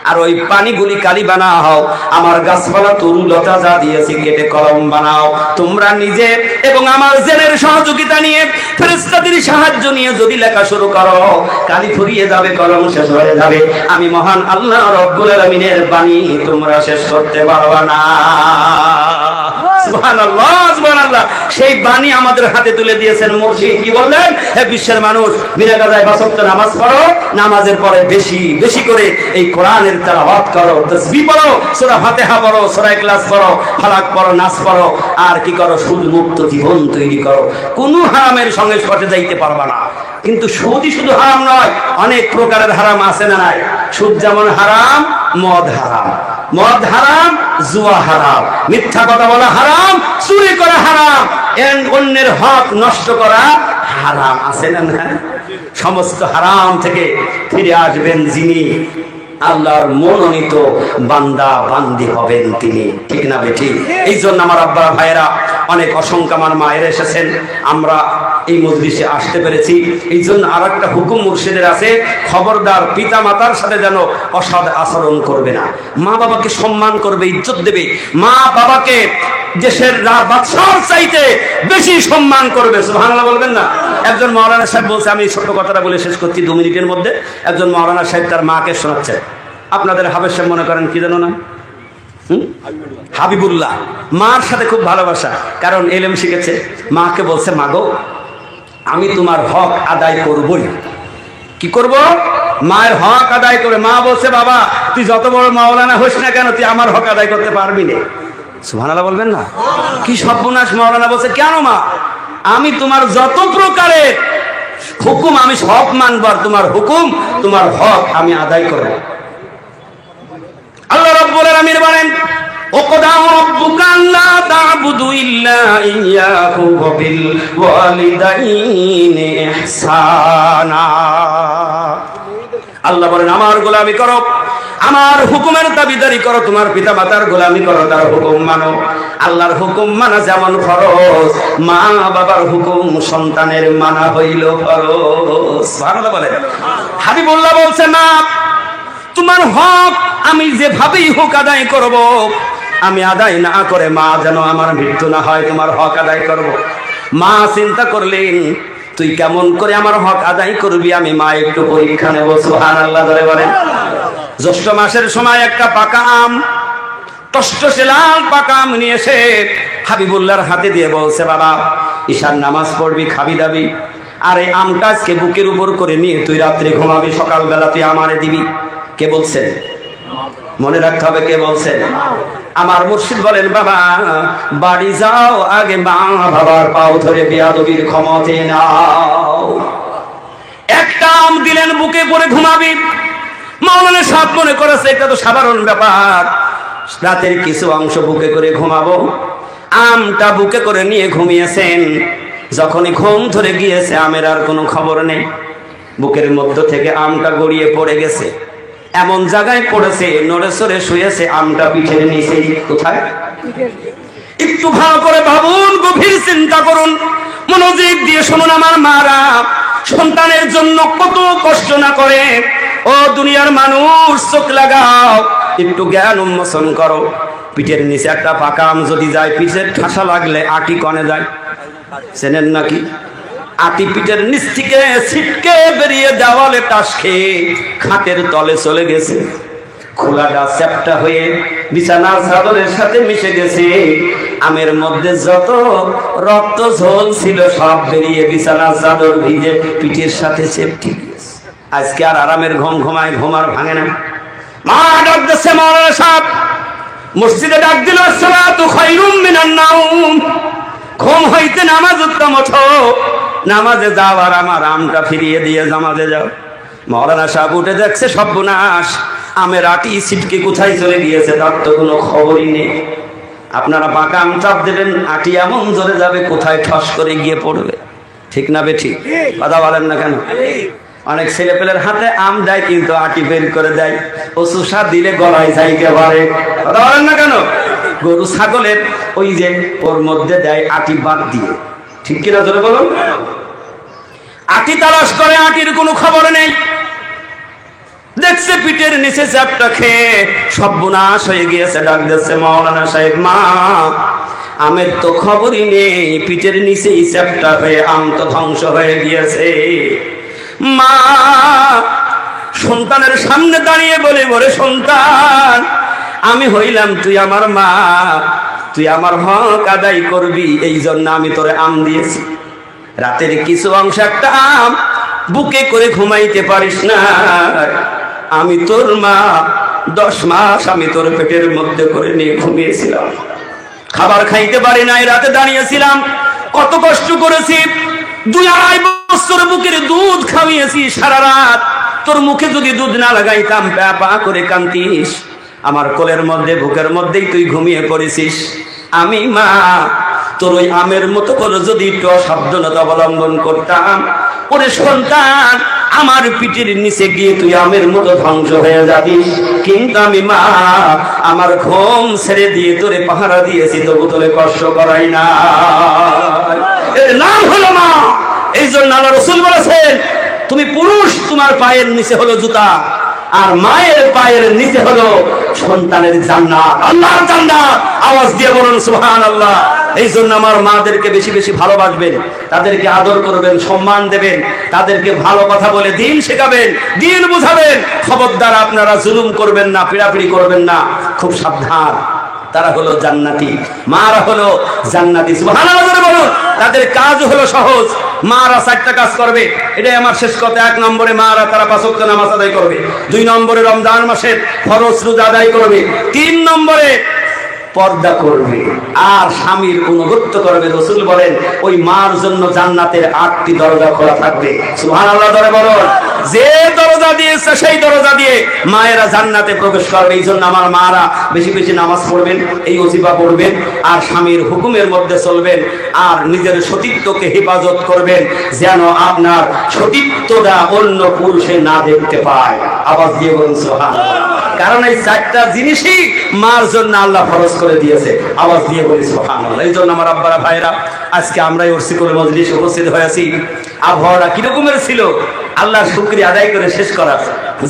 আর ওই পানিগুলি কালি বানাও, আমার গাছপালা তরুলতা যা দিয়েছি কেটে কলম বানাও, তোমরা নিজে এবং আমার জেনের সহযোগিতা নিয়ে, ফেরেশতাদের সাহায্য নিয়ে যদি লেখা শুরু করো, কালি ফুরিয়ে যাবে, কলম শেষ হয়ে যাবে, আমি মহান আল্লাহ রাব্বুল আলামিনের বাণী তোমরা শেষ করতে পারবে না। সুবহানাল্লাহ, সুবহানাল্লাহ। সেই বাণী আমাদের হাতে তুলে দিয়েছেন মুর্শিদ। কি বললেন? হে বিশ্বের মানুষ, বিনা গাজায় 5 ওয়াক্ত নামাজ পড়ো, নামাজের পরে বেশি বেশি করে এই কোরআনের তেলাওয়াত করো, তাসবিহ পড়ো, সূরা ফাতিহা পড়ো, সূরা ইখলাস পড়ো, ফালাক পড়ো, নাস পড়ো, আর কি করো? সুদ মুক্ত জীবন তৈরি করো। কোনো হারামের সঙ্গে সটে যাইতে পারবা না। কিন্তু সুদই শুধু হারাম নয়, অনেক প্রকারের হারাম আছে না নাই? সুদ যেমন হারাম, মদ হারাম, মদ হারাম, জুয়া হারাম, মিথ্যা কথা বলা হারাম, চুরি করা হারাম, অন্যের হক নষ্ট করা হারাম, আছে না না? সমস্ত হারাম থেকে ফিরে আসবেন যিনি, আল্লাহর মনোনীত বান্দা বান্দি হবেন তিনি, ঠিক না বেঠিক? এই জন্য আমার আব্বা ভাইয়েরা, অনেক অসংখ্য আমার মায়েরা এসেছেন, আমরা এই মজলিসে আসতে পেরেছি। এই জন্য আর একটা হুকুম মুর্শিদের আছে, খবরদার পিতা মাতার সাথে যেন অসৎ আচরণ করবে না, মা বাবাকে সম্মান করবে, ইজ্জত দেবে, মা বাবাকে দেশের বাদশার চাইতে বেশি সম্মান করবে। সুবহানাল্লাহ বলবেন না? একজন মাওলানা সাহেব বলছে, আমি ছোট কথাটা বলে শেষ করছি 2 মিনিটের মধ্যে। একজন মাওলানা সাহেব তার মাকে শোনাচ্ছে, আপনাদের হাফেজ সাহেব মনে করেন কি জানো না, হাবিবুল্লাহ, মার সাথে খুব ভালোবাসা, কারণ এলেম শিখেছে। মাকে বলছে, মা গো, আমি তোমার হক আদায় করবই। কি করব? মায়ের হক আদায় করে। মা বলছে, বাবা তুই যত বড় মাওলানা হোস না কেন, তুই আমার হক আদায় করতে পারবি না। সুবহানাল্লাহ বলবেন না? কি সর্বনাশ! মাওলানা বলছে, কেন মা? আমি তোমার যত প্রকারের হুকুম আমি সব মানব, আর তোমার হুকুম, তোমার হক আমি আদায় করব। আল্লাহ রাব্বুল আলামিন বলেন, ওয়াকাদা রাব্বুকা আল্লা তা'বুদু ইল্লা ইয়্যাহু ওয়া বিল ওয়ালিদাইনি ইহসানা। আল্লাহ বলেন, আমার গোলামি করো, আমার হুকুমের দাবিদারি করো, তোমার পিতা মাতার গোলামি করো, তার হুকুম মানো। আল্লাহর হুকুম মানা যেমন ফরজ, মা বাবার হুকুম সন্তানের মানা হইল ফরজ। সুবহানাল্লাহ বলেন। হাবিবুল্লাহ বলছে, না, তোমার হক আমি যেভাবেই হোক আদায় করব, আমি আদায় না করে মা যেন আমার মৃত্যু না হয়, তোমার হক আদায় করব। মা চিন্তা করলেন তুই কেমন করে আমার হক আদায় করবি, আমি মা একটু পরীক্ষা নেব। সুবহানাল্লাহ ধরে বলেন। জ্যৈষ্ঠ মাসের সময় একটা পাকা আম, টসটসে লাল পাকা আম নিয়ে এসে হাবিবুল্লাহর হাতে দিয়ে বলছে, বাবা ঈশার নামাজ পড়বি, খাবি দাবি, আর এই আমটা আজকে বুকের উপর করে নিয়ে তুই রাত্রে ঘুমাবি, সকালবেলা তুই আমারে দিবি। কে বলছেন? মনে রাখতে হবে কে বলছেন। আমার মুর্শিদ বলেন, বাবা বাড়ি যাও, আগে মা বাবার পাও ধরে বেয়াদবির ক্ষমতে নাও। একটা আম দিলেন, বুকে পরে ঘুমাবি। মাওলানা সাহেব মনে করেছে এটা তো সাধারণ ব্যাপার, রাতের কিছু অংশ বুকে করে ঘুমাবো। আমটা বুকে করে নিয়ে ঘুমিয়েছেন। যখনই ঘুম ধরে গিয়েছে, আমের আর কোনো খবর নেই। বুকের মধ্য থেকে আমটা গড়িয়ে পড়ে গেছে, এমন জায়গায় পড়েছে নড়ে সরে শুয়েছে, আমটা পিঠের নিচে। কোথায়? একটু ভালো করে ভাবুন, গভীর চিন্তা করুন, মনোযোগ দিয়ে শুনুন। আমার মারা সন্তানের জন্য কত কষ্ট না করে। ও দুনিয়ার মানুষ, চোখ লাগাও, একটু জ্ঞান উন্মোচন করো। পিঠের নিচে একটা পাকা আম যদি যায়, পিঠের ঠাসা লাগলে আটি কনে যায়, চেনেন নাকি? আটি পিঠের নিচ থেকে ছিটকে বেরিয়ে দেওয়ালে টাস খেয়ে খাটের তলে চলে গেছে। খোলাটা চ্যাপটা হয়ে বিছানার চাদরের সাথে মিশে গেছে। আমের মধ্যে যত রক্ত ঝোল ছিল সব বেরিয়ে বিছানার চাদর ভিজে পিঠের সাথে চেপটি গেছে। আজকে আর আরামের ঘুম ঘুমায়, ঘুম আর ভাঙে না। মা ডাক দিচ্ছে, মাওলানা সাহেব মসজিদে ডাক দিল, আসসালাতু খায়রুম মিনান নাওম, ঘুম হইতে নামাজ উত্তম, ওঠো নামাজে যাও, আর আমার আমটা ফিরিয়ে দিয়ে নামাজে যাও। মাওলানা সাহেব উঠে দেখছে সর্বনাশ, আমের আটি ছিটকে কোথায় চলে গিয়েছে তার তো কোনো খবরই নেই। আপনারা পাকা আম চাপ দেবেন, আটি এমন জোরে যাবে কোথায় ঠস করে গিয়ে পড়বে। ঠিক না বেঠিক? কথা বলেন না কেন? অনেক ছেলেপেলের হাতে আম দেয় কিন্তু আটি বের করে দেয়, ও সুসা দিলে গলায় যাইতে পারে। কথা বলেন না কেন? গরু ছাগলের ওই যে ওর মধ্যে দেয় আটি বাদ দিয়ে। ঠিক কিনা জোরে বলুন? আটি তালাশ করে, আটির কোনো খবর নেই। দেখছে পিঠের নিচে চ্যাপটা খেয়ে সর্বনাশ হয়ে গিয়েছে। ডাক দিচ্ছে, মাওলানা সাহেব মা আমের তো খবরই নেই, পিঠের নিচেই চ্যাপটা হয়ে আম তো ধ্বংস হয়ে গিয়েছে। মা সন্তানের সামনে দাঁড়িয়ে বলে, বলে সন্তান আমি হইলাম তুই আমার মা, তুই আমার হক আদায় করবি, এই জন্য আমি তোরে আম দিয়েছি। রাতের কিছু অংশ একটা আম বুকে করে ঘুমাইতে পারিস না, আমি তোর মা, 10 মাস আমি তোর পেটের মধ্যে করে নিয়ে ঘুমিয়েছিলাম, খাবার খাইতে পারি নাই, রাতে দাঁড়িয়েছিলাম, কত কষ্ট করেছি, 2-2.5 বছর বুকের দুধ খাওয়িয়েছি সারা রাত। তোর মুখে যদি দুধ না লাগাইতাম পা করে কান্দিস, আমার কোলের মধ্যে বুকের মধ্যেই তুই ঘুমিয়ে পড়েছিস। আমি মা তোর ওই আমের মতো করে যদি একটু অসাবধানতা অবলম্বন করতাম, ওরে সন্তান আমার পিঠের নিচে গিয়ে তুই আমের মতো ধ্বংস হয়ে যাবি। কিন্তু আমি মা আমার ঘুম ছেড়ে দিয়ে তোরে পাহারা দিয়েছি, তবু তোরে কষ্ট করাই না। এর নাম হলো মা। এই জন্য আল্লাহ রাসূল বলেছেন, তুমি পুরুষ, তোমার পায়ের নিচে হলো জুতা, আর মায়ের পায়ের নিচে হলো সন্তানের জান্নাত, আল্লাহর জান্নাত। আওয়াজ দিয়ে বলুন সুবহানাল্লাহ। এই জন্য আমার মাদেরকে বেশি বেশি ভালোবাসবেন, তাদেরকে আদর করবেন, সম্মান দেবেন, তাদেরকে ভালো কথা বলে দিন শেখাবেন, দিন বুঝাবেন। খবরদার আপনারা জুলুম করবেন না, পিড়াপিড়ি করবেন না, খুব সাবধান। তারা হলো জান্নাতি, মারা হলো জান্নাতি। সুবহানাল্লাহ বলুন। তাদের কাজ হলো সহজ, মারা 4টা কাজ করবে, এটাই আমার শেষ কথা। 1 নম্বরে মারা তারা 5 ওয়াক্ত নামাজ আদায় করবে, 2 নম্বরে রমজান মাসের ফরজ রোজা আদায় করবে, 3 নম্বরে পর্দা করবে, আর স্বামীর অনুগত্য করবে। রাসূল বলেন ওই মার জন্য জান্নাতের 8টি দরজা খোলা থাকবে। সুবহানাল্লাহ ধরে বলুন। যে দরজা দিয়েছে সেই দরজা দিয়ে মায়েরা জান্নাতে প্রবেশ করবে। এই জন্য আমার মারা বেশি বেশি নামাজ পড়বেন, এই ওজিফা পড়বেন, আর স্বামীর হুকুমের মধ্যে চলবেন, আর নিজের সতীত্বকে হেফাজত করবেন, যেন আপনার সতীত্বটা অন্য পুরুষে না দেখতে পায়। আওয়াজ দিয়ে বলুন সুবহানাল্লাহ। কারণ এই 4টা জিনিসই মার জন্য আল্লাহ ফরজ করে দিয়েছে। আওয়াজ দিয়ে বলি সুবহানাল্লাহ। এই জন্য আমার আব্বারা ভাইরা, আজকে আমরাই ওরসিকুল মজলিস উপস্থিত হয়েছি। আবহাওয়াটা কিরকমের ছিল আল্লাহর শুকরিয়া আদায় করে শেষ করা।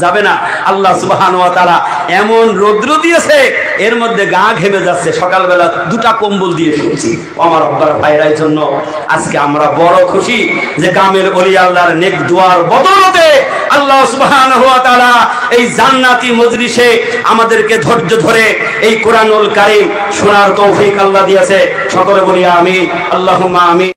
যাবে না। আল্লাহ সুবহানাহু ওয়া তাআলা এমন রৌদ্র দিয়েছে, এর মধ্যে গা ঘেমে যাচ্ছে। সকালবেলা 2টা কম্বল দিয়ে শুনছি। আমার আব্বার ভাইরাই জন্য আজকে আমরা বড় খুশি যে কামেল ওলি আল্লাহর নেক দুয়ার বদৌলতে আল্লাহ সুবহানাহু ওয়া তাআলা এই জান্নাতি মজলিসে আমাদেরকে ধৈর্য ধরে এই কোরআনুল কারীম শোনার তৌফিক আল্লাহ দিয়েছে। সকলে বলি আমিন, আল্লাহুম্মা আমিন।